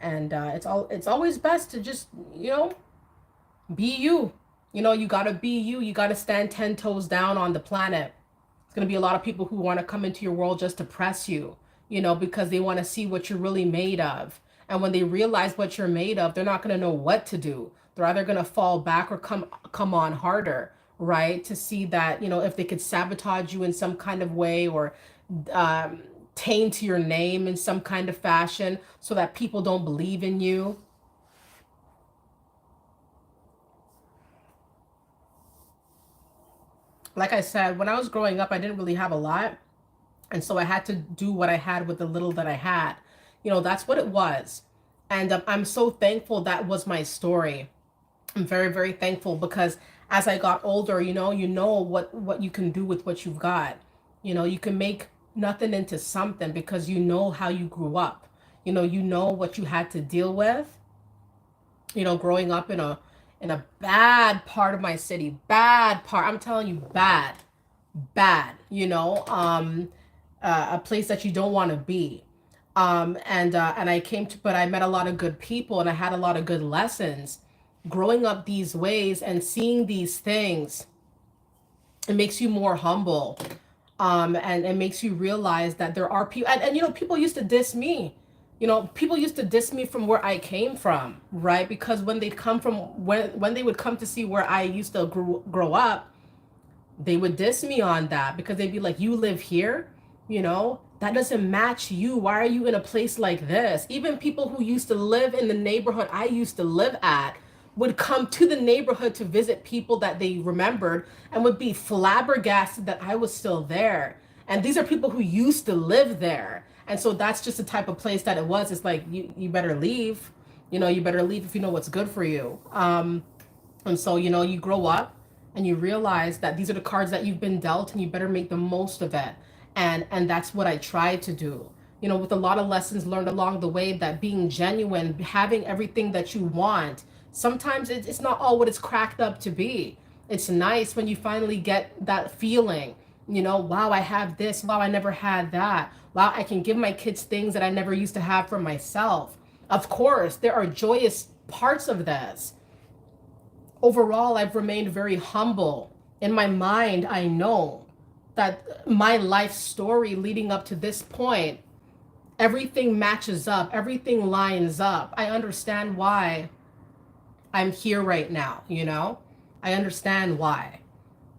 it's always best to just, be you. You gotta be you. You gotta stand 10 toes down on the planet. It's gonna be a lot of people who want to come into your world just to press you, because they want to see what you're really made of. And when they realize what you're made of, they're not gonna know what to do. They're either gonna fall back or come on harder, right? To see that, if they could sabotage you in some kind of way, or taint your name in some kind of fashion so that people don't believe in you. Like I said, when I was growing up, I didn't really have a lot. And so I had to do what I had with the little that I had. That's what it was. And I'm so thankful that was my story. I'm very, very thankful because as I got older, you know what you can do with what you've got. You can make nothing into something because you know how you grew up. You know what you had to deal with, growing up in a bad part of my city, bad part. I'm telling you, bad, bad, a place that you don't want to be. And I came to, but I met a lot of good people and I had a lot of good lessons growing up these ways and seeing these things. It makes you more humble. And it makes you realize that there are people, and people used to diss me. People used to diss me from where I came from, right? Because when they'd come from, when they would come to see where I used to grow up, they would diss me on that because they'd be like, you live here, that doesn't match you. Why are you in a place like this? Even people who used to live in the neighborhood I used to live at would come to the neighborhood to visit people that they remembered and would be flabbergasted that I was still there. And these are people who used to live there. And so that's just the type of place that it was. It's like, you better leave. You better leave if you know what's good for you. And so, you grow up and you realize that these are the cards that you've been dealt and you better make the most of it. And that's what I tried to do. With a lot of lessons learned along the way, that being genuine, having everything that you want, sometimes it's not all what it's cracked up to be. It's nice when you finally get that feeling, wow, I have this. Wow, I never had that. Wow, I can give my kids things that I never used to have for myself. Of course, there are joyous parts of this. Overall, I've remained very humble. In my mind, I know that my life story leading up to this point, everything matches up, everything lines up. I understand why I'm here right now, I understand why.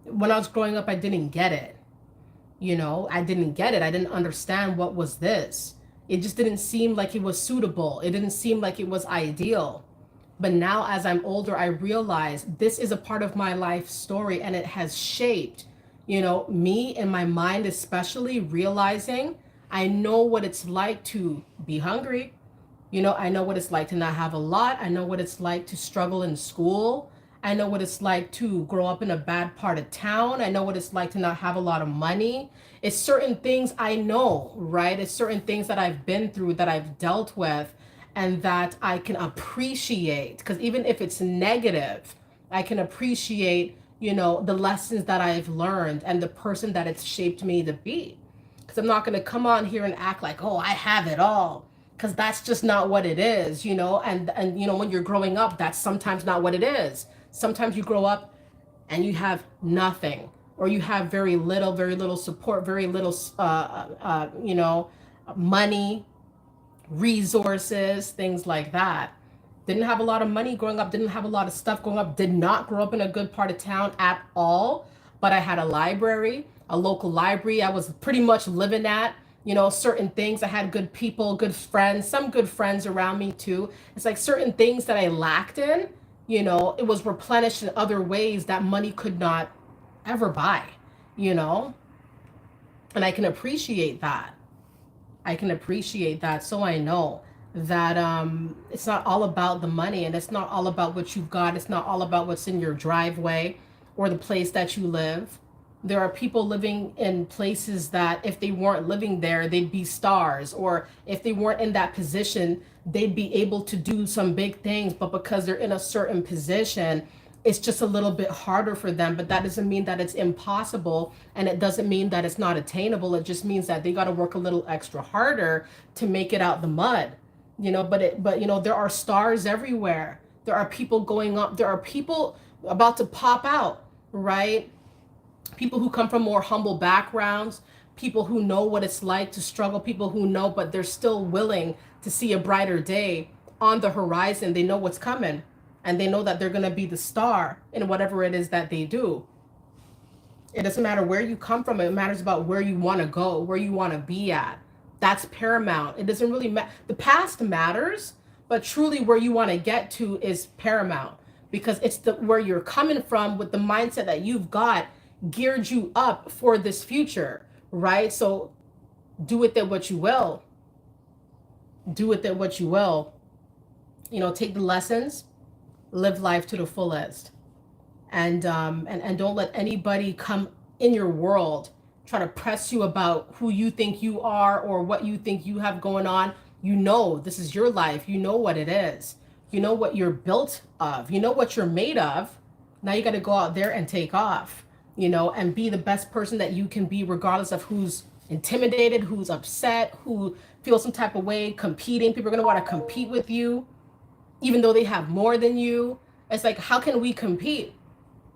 When I was growing up, I didn't get it. I didn't get it. I didn't understand what was this. It just didn't seem like it was suitable. It didn't seem like it was ideal. But now, as I'm older, I realize this is a part of my life story and it has shaped, me and my mind, especially realizing I know what it's like to be hungry. I know what it's like to not have a lot. I know what it's like to struggle in school. I know what it's like to grow up in a bad part of town. I know what it's like to not have a lot of money. It's certain things I know, right? It's certain things that I've been through, that I've dealt with, and that I can appreciate. Because even if it's negative, I can appreciate, the lessons that I've learned and the person that it's shaped me to be. Because I'm not going to come on here and act like, oh, I have it all. Because that's just not what it is, and when you're growing up, that's sometimes not what it is. Sometimes you grow up and you have nothing, or you have very little support, very little, money, resources, things like that. Didn't have a lot of money growing up, didn't have a lot of stuff growing up, did not grow up in a good part of town at all. But I had a library, a local library I was pretty much living at. Certain things. I had good people, good friends, some good friends around me too. It's like certain things that I lacked in, it was replenished in other ways that money could not ever buy, you know? And I can appreciate that. I can appreciate that. So I know that it's not all about the money, and it's not all about what you've got. It's not all about what's in your driveway or the place that you live. There are people living in places that if they weren't living there, they'd be stars. Or if they weren't in that position, they'd be able to do some big things. But because they're in a certain position, it's just a little bit harder for them. But that doesn't mean that it's impossible. And it doesn't mean that it's not attainable. It just means that they got to work a little extra harder to make it out the mud. But there are stars everywhere. There are people going up. There are people about to pop out, right? People who come from more humble backgrounds, people who know what it's like to struggle, people who know, but they're still willing to see a brighter day on the horizon. They know what's coming, and they know that they're going to be the star in whatever it is that they do. It doesn't matter where you come from. It matters about where you want to go, where you want to be at. That's paramount. It doesn't really matter. The past matters, but truly where you want to get to is paramount, because it's where you're coming from with the mindset that you've got geared you up for this future, right? So do with it what you will. Do with it what you will. Take the lessons, live life to the fullest, and don't let anybody come in your world try to press you about who you think you are or what you think you have going on. You know, this is your life. You know what it is. You know what you're built of. You know what you're made of. Now you got to go out there and take off, and be the best person that you can be, regardless of who's intimidated, who's upset, who feels some type of way, competing. People are going to want to compete with you, even though they have more than you. It's like, how can we compete?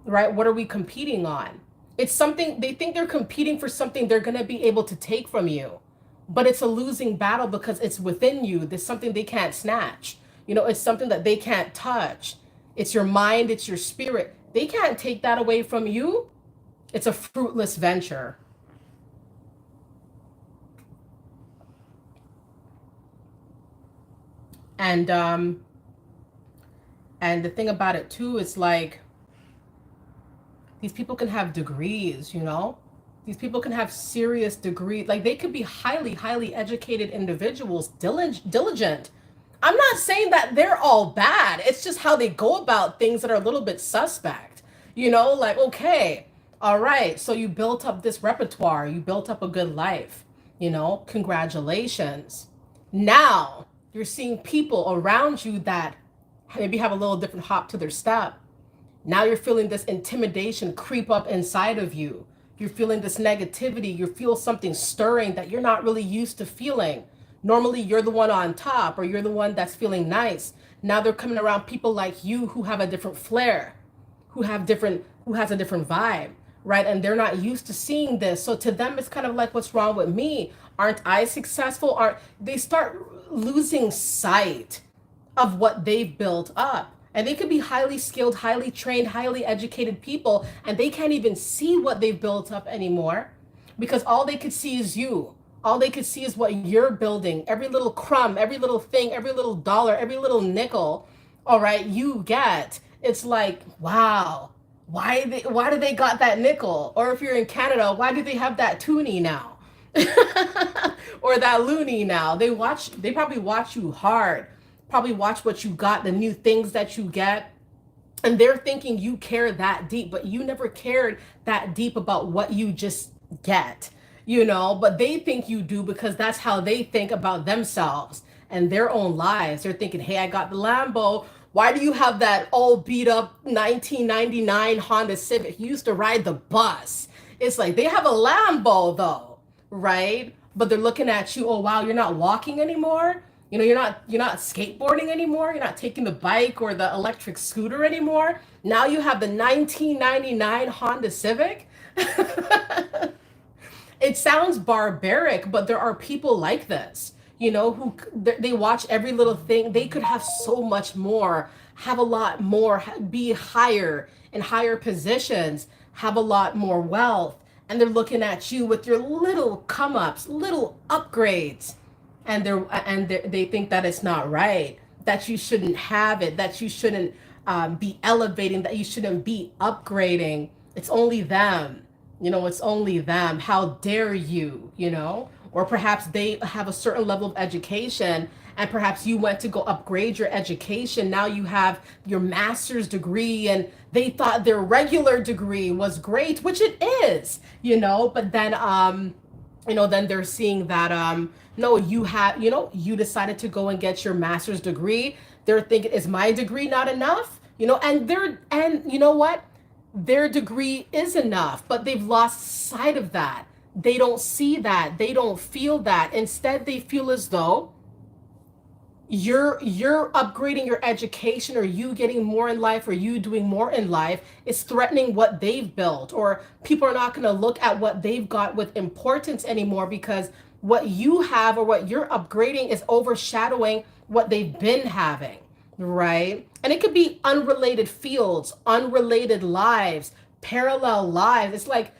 Right? What are we competing on? It's something they think they're competing for, something they're going to be able to take from you. But it's a losing battle because it's within you. There's something they can't snatch. It's something that they can't touch. It's your mind, it's your spirit. They can't take that away from you. It's a fruitless venture. And and the thing about it too is like, these people can have degrees. These people can have serious degrees. Like, they could be highly, highly educated individuals, diligent. I'm not saying that they're all bad. It's just how they go about things that are a little bit suspect. Like, okay, all right, so you built up this repertoire, you built up a good life, congratulations. Now you're seeing people around you that maybe have a little different hop to their step. Now you're feeling this intimidation creep up inside of you. You're feeling this negativity. You feel something stirring that you're not really used to feeling. Normally, you're the one on top, or you're the one that's feeling nice. Now they're coming around people like you who have a different flair, who has a different vibe, right? And they're not used to seeing this. So to them, it's kind of like, what's wrong with me? Aren't I successful? Aren't they start losing sight of what they've built up? And they could be highly skilled, highly trained, highly educated people, and they can't even see what they've built up anymore, because all they could see is you. All they could see is what you're building. Every little crumb, every little thing, every little dollar, every little nickel, all right, you get. It's like, wow, why do they got that nickel? Or if you're in Canada, why do they have that toonie now? Or that loony now? They probably watch you hard, probably watch what you got, the new things that you get. And they're thinking you care that deep, but you never cared that deep about what you just get, but they think you do, because that's how they think about themselves and their own lives. They're thinking, hey, I got the Lambo. Why do you have that all beat up 1999 Honda Civic? You used to ride the bus. It's like, they have a Lambo though, right? But they're looking at you, oh wow, you're not walking anymore. You're not skateboarding anymore. You're not taking the bike or the electric scooter anymore. Now you have the 1999 Honda Civic. It sounds barbaric, but there are people like this, who they watch every little thing. They could have so much more, have a lot more, be higher in higher positions, have a lot more wealth. And they're looking at you with your little come ups, little upgrades. And they think that it's not right, that you shouldn't have it, that you shouldn't be elevating, that you shouldn't be upgrading. It's only them. It's only them. How dare you? Or perhaps they have a certain level of education, and perhaps you went to go upgrade your education. Now you have your master's degree, and they thought their regular degree was great, which it is, but then they're seeing that, no, you decided to go and get your master's degree. They're thinking, is my degree not enough? And you know what? Their degree is enough, but they've lost sight of that. They don't see that. They don't feel that. Instead, they feel as though you're upgrading your education, or you getting more in life, or you doing more in life is threatening what they've built, or people are not going to look at what they've got with importance anymore, because what you have or what you're upgrading is overshadowing what they've been having, right? And it could be unrelated fields, unrelated lives, parallel lives. It's like,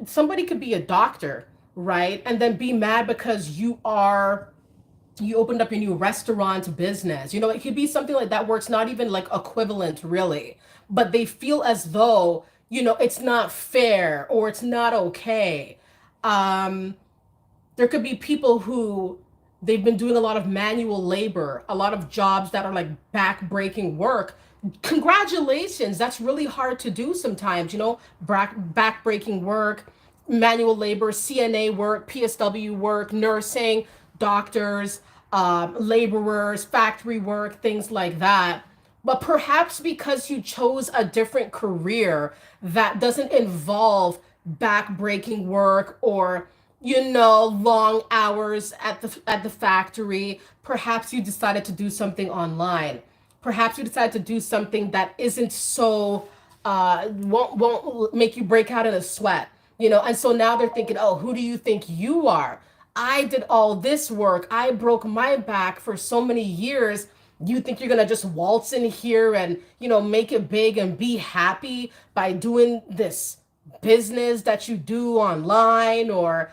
somebody could be a doctor, right? And then be mad because you opened up your new restaurant business. It could be something like that, where it's not even like equivalent really, but they feel as though, it's not fair, or it's not okay. There could be people who they've been doing a lot of manual labor, a lot of jobs that are like back-breaking work. Congratulations, that's really hard to do sometimes, back-breaking work, manual labor, CNA work, PSW work, nursing, doctors, laborers, factory work, things like that. But perhaps because you chose a different career that doesn't involve back-breaking work or long hours at the factory, perhaps you decided to do something online. Perhaps you decided to do something that isn't so won't make you break out in a sweat, and so now they're thinking, oh, who do you think you are? I did all this work. I broke my back for so many years. You think you're gonna just waltz in here and make it big and be happy by doing this business that you do online? Or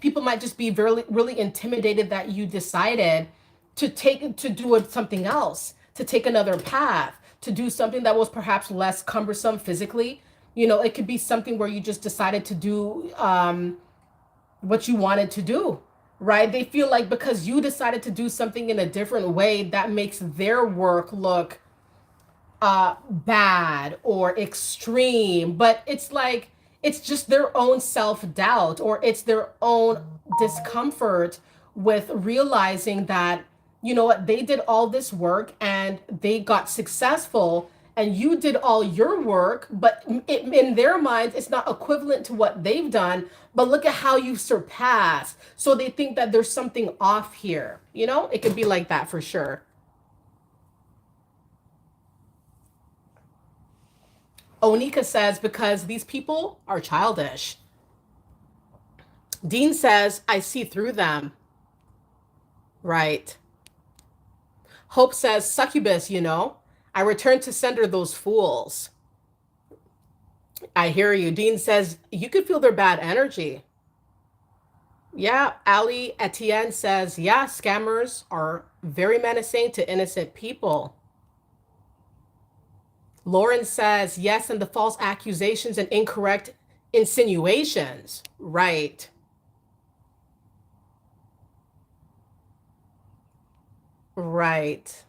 people might just be really intimidated that you decided to do something else, to take another path, to do something that was perhaps less cumbersome physically. It could be something where you just decided to do what you wanted to do, right? They feel like because you decided to do something in a different way, that makes their work look bad or extreme. But it's like, it's just their own self-doubt, or it's their own discomfort with realizing that, what, they did all this work and they got successful, and you did all your work, but in their minds it's not equivalent to what they've done. But look at how you surpassed, so they think that there's something off here. It could be like that for sure. Onika says, because these people are childish. Dean says, I see through them. Right. Hope says, succubus, I return to sender those fools. I hear you. Dean says, you could feel their bad energy. Yeah. Ali Etienne says, yeah, scammers are very menacing to innocent people. Lauren says, yes, and the false accusations and incorrect insinuations. Right. Right.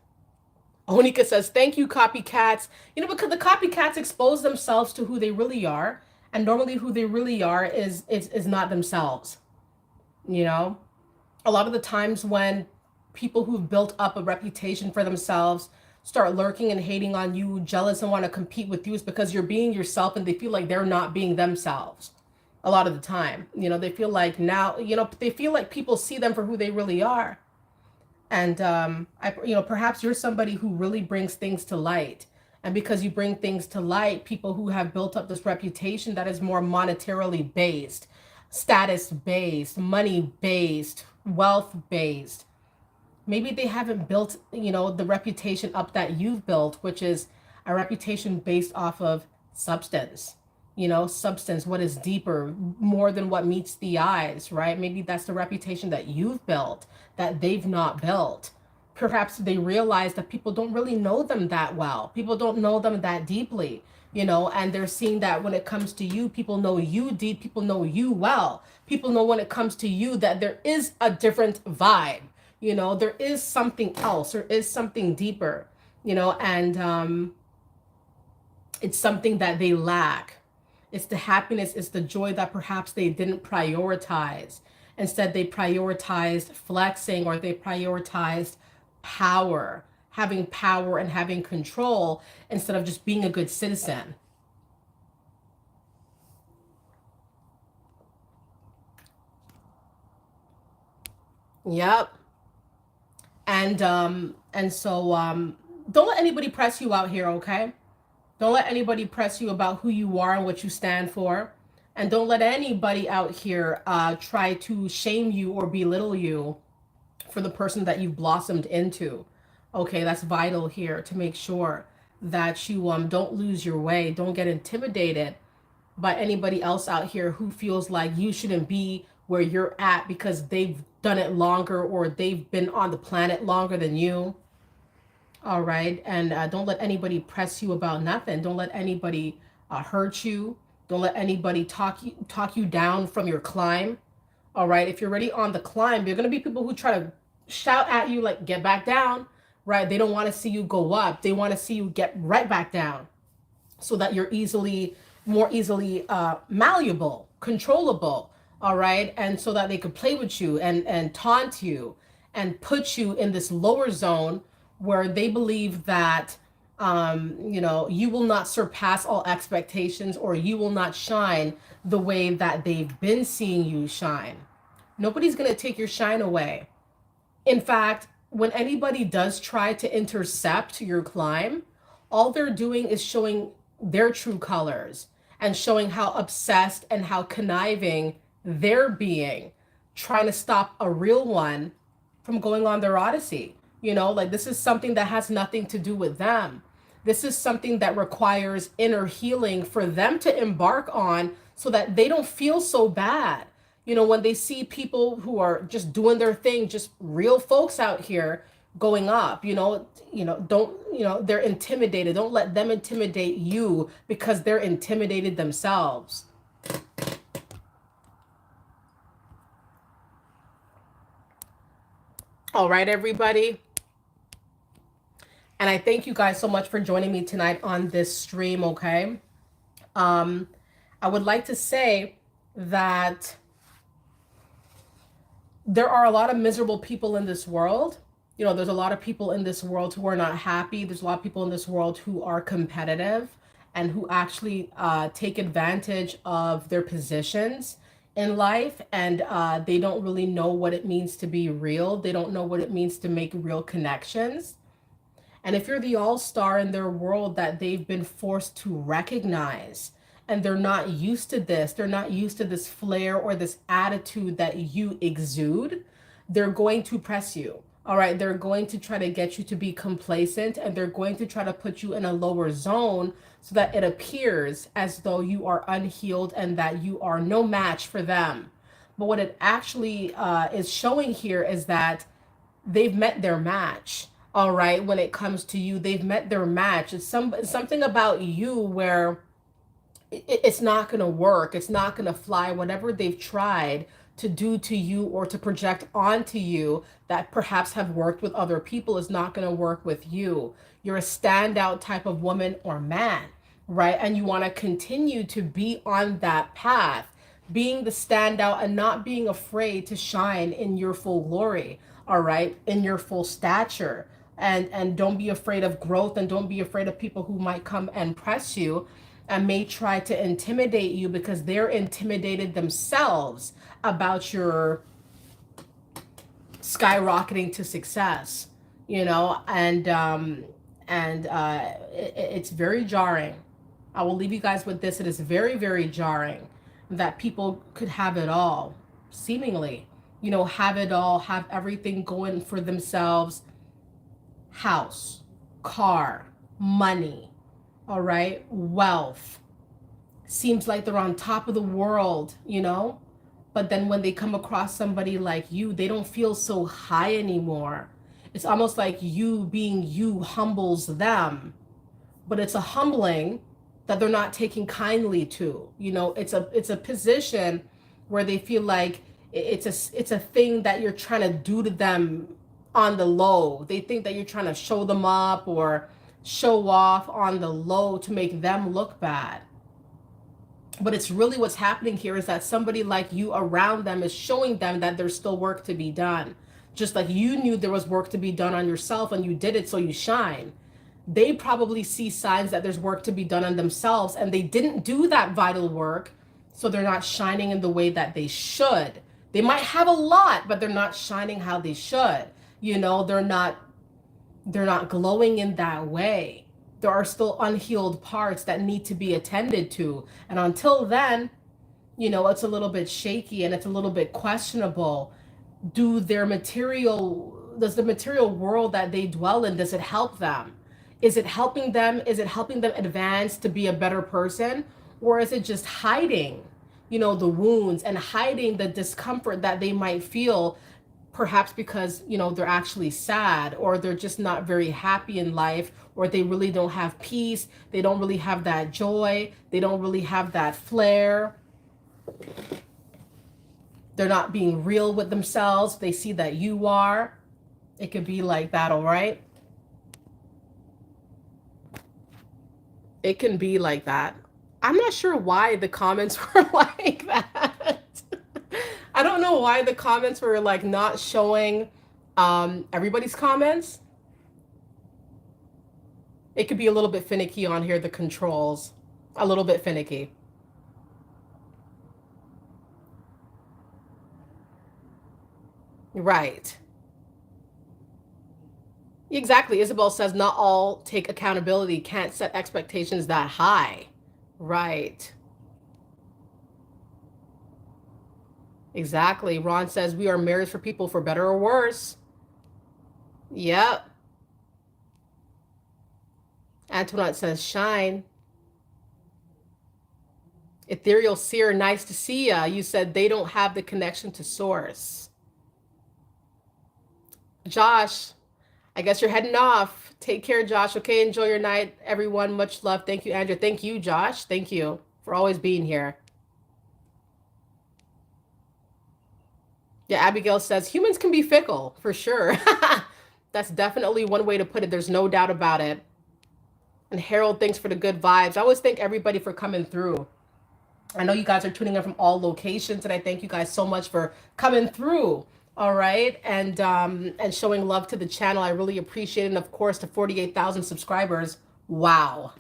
Onika says, thank you, copycats. Because the copycats expose themselves to who they really are. And normally who they really are is not themselves. You know, a lot of the times when people who've built up a reputation for themselves start lurking and hating on you, jealous and want to compete with you, is because you're being yourself and they feel like they're not being themselves. A lot of the time, they feel like now, they feel like people see them for who they really are. And perhaps you're somebody who really brings things to light. And because you bring things to light, people who have built up this reputation that is more monetarily based, status based, money based, wealth based, maybe they haven't built, the reputation up that you've built, which is a reputation based off of substance. Substance, what is deeper, more than what meets the eyes, right? Maybe that's the reputation that you've built that they've not built. Perhaps they realize that people don't really know them that well. People don't know them that deeply, and they're seeing that when it comes to you, people know you deep, people know you well. People know when it comes to you that there is a different vibe, there is something else, there is something deeper, and it's something that they lack. It's the happiness, it's the joy that perhaps they didn't prioritize. Instead, they prioritized flexing, or they prioritized power, having power and having control, instead of just being a good citizen. Yep. And so don't let anybody press you out here, okay? Don't let anybody press you about who you are and what you stand for. And don't let anybody out here try to shame you or belittle you for the person that you've blossomed into. Okay, that's vital here, to make sure that you don't lose your way. Don't get intimidated by anybody else out here who feels like you shouldn't be where you're at because they've done it longer, or they've been on the planet longer than you. All right. And don't let anybody press you about nothing. Don't let anybody hurt you. Don't let anybody talk you down from your climb. All right. If you're already on the climb, there are going to be people who try to shout at you like, get back down. Right. They don't want to see you go up. They want to see you get right back down, so that you're more easily malleable, controllable. all right? And so that they could play with you and taunt you and put you in this lower zone where they believe that you will not surpass all expectations, or you will not shine the way that they've been seeing you shine. Nobody's going to take your shine away. In fact, when anybody does try to intercept your climb, all they're doing is showing their true colors and showing how obsessed and how conniving they're being, trying to stop a real one from going on their odyssey. Like, this is something that has nothing to do with them. This is something that requires inner healing for them to embark on so that they don't feel so bad. When they see people who are just doing their thing, just real folks out here going up, don't, they're intimidated. Don't let them intimidate you because they're intimidated themselves. All right, everybody. And I thank you guys so much for joining me tonight on this stream, okay? I would like to say that there are a lot of miserable people in this world. There's a lot of people in this world who are not happy. There's a lot of people in this world who are competitive and who actually take advantage of their positions in life, and they don't really know what it means to be real. They don't know what it means to make real connections. And if you're the all-star in their world that they've been forced to recognize, and they're not used to this, they're not used to this flair or this attitude that you exude, they're going to press you. All right, they're going to try to get you to be complacent, and they're going to try to put you in a lower zone so that it appears as though you are unhealed and that you are no match for them. But what it actually is showing here is that they've met their match. All right, when it comes to you, they've met their match. It's something about you where it's not going to work. It's not going to fly. Whatever they've tried to do to you or to project onto you that perhaps have worked with other people is not going to work with you. You're a standout type of woman or man, right? And you want to continue to be on that path, being the standout and not being afraid to shine in your full glory, all right? In your full stature. And don't be afraid of growth, and don't be afraid of people who might come and press you and may try to intimidate you because they're intimidated themselves about your skyrocketing to success, it's very jarring. I will leave you guys with this. It is very, very jarring that people could have it all, seemingly, have it all, have everything going for themselves. House, car, money, all right, wealth. Seems like they're on top of the world, but then when they come across somebody like you, they don't feel so high anymore. It's almost like you being you humbles them, but it's a humbling that they're not taking kindly to. It's a position where they feel like it's a thing that you're trying to do to them on the low. They think that you're trying to show them up or show off on the low to make them look bad. But it's really what's happening here is that somebody like you around them is showing them that there's still work to be done. Just like you knew there was work to be done on yourself and you did it so you shine. They probably see signs that there's work to be done on themselves and they didn't do that vital work, so they're not shining in the way that they should. They might have a lot, but they're not shining how they should. They're not glowing in that way. There are still unhealed parts that need to be attended to. And until then, it's a little bit shaky and it's a little bit questionable. Does the material world that they dwell in, does it help them? Is it helping them? Is it helping them advance to be a better person? Or is it just hiding, the wounds and hiding the discomfort that they might feel, perhaps because, they're actually sad, or they're just not very happy in life, or they really don't have peace. They don't really have that joy. They don't really have that flair. They're not being real with themselves. They see that you are. It could be like that, all right? It can be like that. I'm not sure why the comments were like that. I don't know why the comments were like not showing everybody's comments. It could be a little bit finicky on here, the controls. A little bit finicky. Right. Exactly. Isabel says not all take accountability, can't set expectations that high. Right. Exactly. Ron says we are married for people for better or worse. Yep. Antoinette says shine. Ethereal Seer, nice to see ya. You said they don't have the connection to source. Josh, I guess you're heading off. Take care, Josh. Okay, enjoy your night, everyone. Much love. Thank you, Andrew. Thank you, Josh. Thank you for always being here. Yeah, Abigail says humans can be fickle for sure. That's definitely one way to put it. There's no doubt about it. And Harold, thanks for the good vibes. I always thank everybody for coming through. I know you guys are tuning in from all locations, and I thank you guys so much for coming through. All right, and showing love to the channel. I really appreciate it. And of course, the 48,000 subscribers. Wow,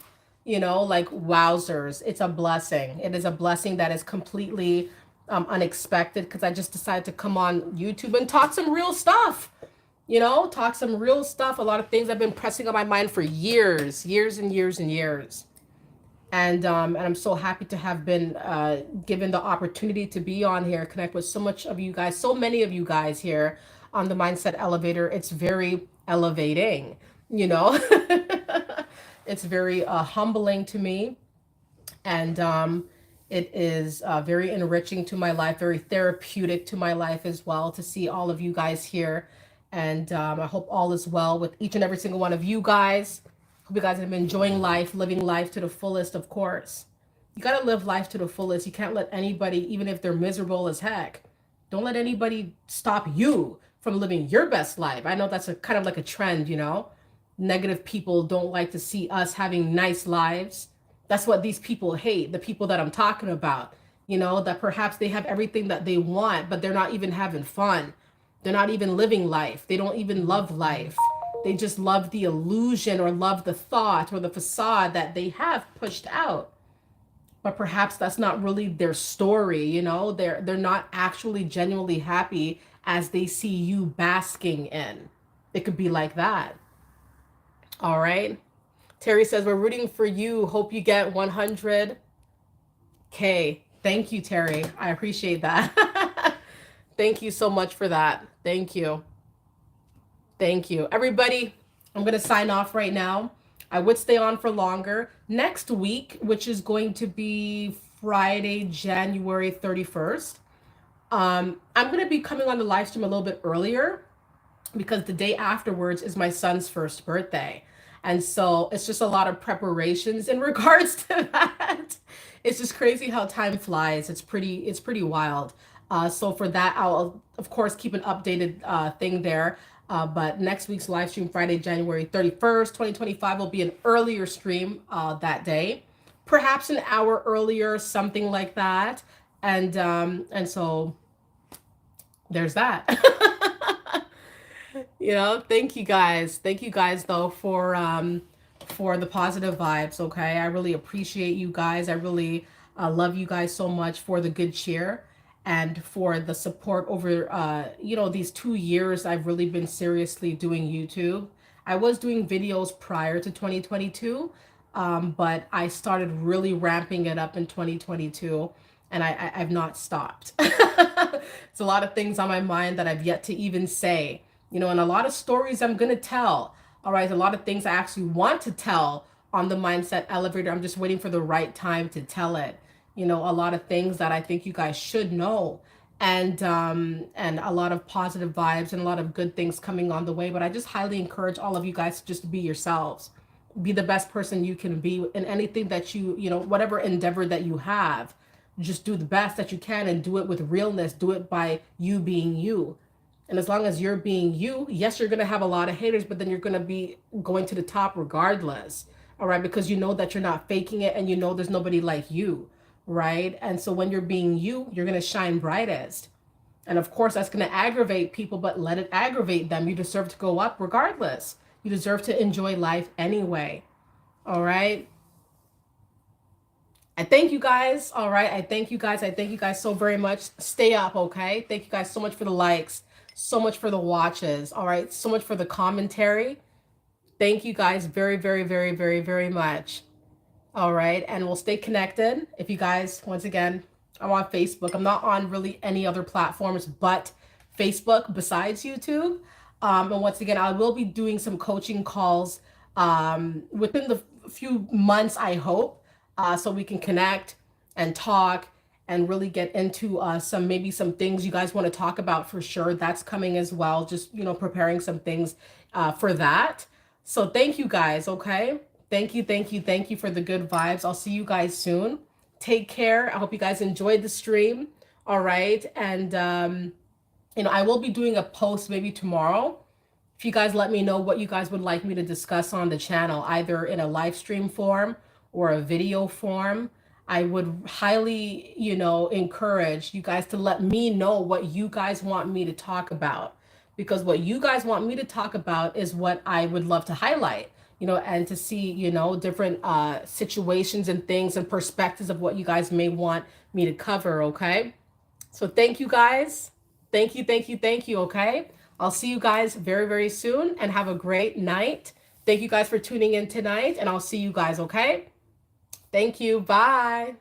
you know, like wowzers. It's a blessing. It is a blessing that is completely unexpected because I just decided to come on YouTube and talk some real stuff. You know, talk some real stuff. A lot of things I've been pressing on my mind for years, years and years and years. And I'm so happy to have been given the opportunity to be on here, connect with so much of you guys, so many of you guys here on the Mindset Elevator. It's very elevating, you know. It's very humbling to me, and it is very enriching to my life, very therapeutic to my life as well to see all of you guys here. And I hope all is well with each and every single one of you guys. Hope you guys have been enjoying life, living life to the fullest, of course. You got to live life to the fullest. You can't let anybody, even if they're miserable as heck, don't let anybody stop you from living your best life. I know that's a kind of like a trend, you know. Negative people don't like to see us having nice lives. That's what these people hate, the people that I'm talking about, you know, that perhaps they have everything that they want, but they're not even having fun. They're not even living life. They don't even love life. They just love the illusion or love the thought or the facade that they have pushed out. But perhaps that's not really their story, you know? They're not actually genuinely happy as they see you basking in. It could be like that. All right. Terry says, we're rooting for you. Hope you get 100K. Thank you, Terry. I appreciate that. Thank you so much for that. Thank you. Thank you. Everybody, I'm going to sign off right now. I would stay on for longer. Next week, which is going to be Friday, January 31st, I'm going to be coming on the live stream a little bit earlier because the day afterwards is my son's first birthday. And so it's just a lot of preparations in regards to that. It's just crazy how time flies. It's pretty wild. So for that, I'll of course keep an updated thing there. But next week's live stream, Friday, January 31st, 2025, will be an earlier stream that day, perhaps an hour earlier, something like that. And so there's that. You know, thank you guys. Thank you guys though for the positive vibes. Okay, I really appreciate you guys. I really love you guys so much for the good cheer and for the support over you know, these 2 years I've really been seriously doing YouTube. I was doing videos prior to 2022, but I started really ramping it up in 2022, and I've not stopped. It's a lot of things on my mind that I've yet to even say, you know, and a lot of stories I'm gonna tell. All right, a lot of things I actually want to tell on the Mindset Elevator. I'm just waiting for the right time to tell it. You know, a lot of things that I think you guys should know, and a lot of positive vibes and a lot of good things coming on the way. But I just highly encourage all of you guys to just be yourselves, be the best person you can be in anything that you know, whatever endeavor that you have. Just do the best that you can and do it with realness. Do it by you being you. And as long as you're being you, yes, you're going to have a lot of haters, but then you're going to be going to the top regardless. All right, because you know that you're not faking it, and you know there's nobody like you. Right? And so when you're being you, you're going to shine brightest. And of course, that's going to aggravate people, but let it aggravate them. You deserve to go up regardless. You deserve to enjoy life anyway. All right. I thank you guys. All right. I thank you guys. I thank you guys so very much. Stay up. Okay. Thank you guys so much for the likes, so much for the watches. All right. So much for the commentary. Thank you guys very, very, very, very, very much. All right. And we'll stay connected. If you guys, once again, I'm on Facebook. I'm not on really any other platforms but Facebook besides YouTube. And once again, I will be doing some coaching calls within the few months, I hope, so we can connect and talk and really get into maybe some things you guys want to talk about for sure. That's coming as well. Just, preparing some things for that. So thank you guys. Okay. Thank you. Thank you. Thank you for the good vibes. I'll see you guys soon. Take care. I hope you guys enjoyed the stream. All right. And, I will be doing a post maybe tomorrow. If you guys let me know what you guys would like me to discuss on the channel, either in a live stream form or a video form, I would highly, encourage you guys to let me know what you guys want me to talk about. Because what you guys want me to talk about is what I would love to highlight, and to see, different situations and things and perspectives of what you guys may want me to cover, okay? So thank you guys. Thank you, thank you, thank you, okay? I'll see you guys very, very soon and have a great night. Thank you guys for tuning in tonight, and I'll see you guys, okay? Thank you. Bye.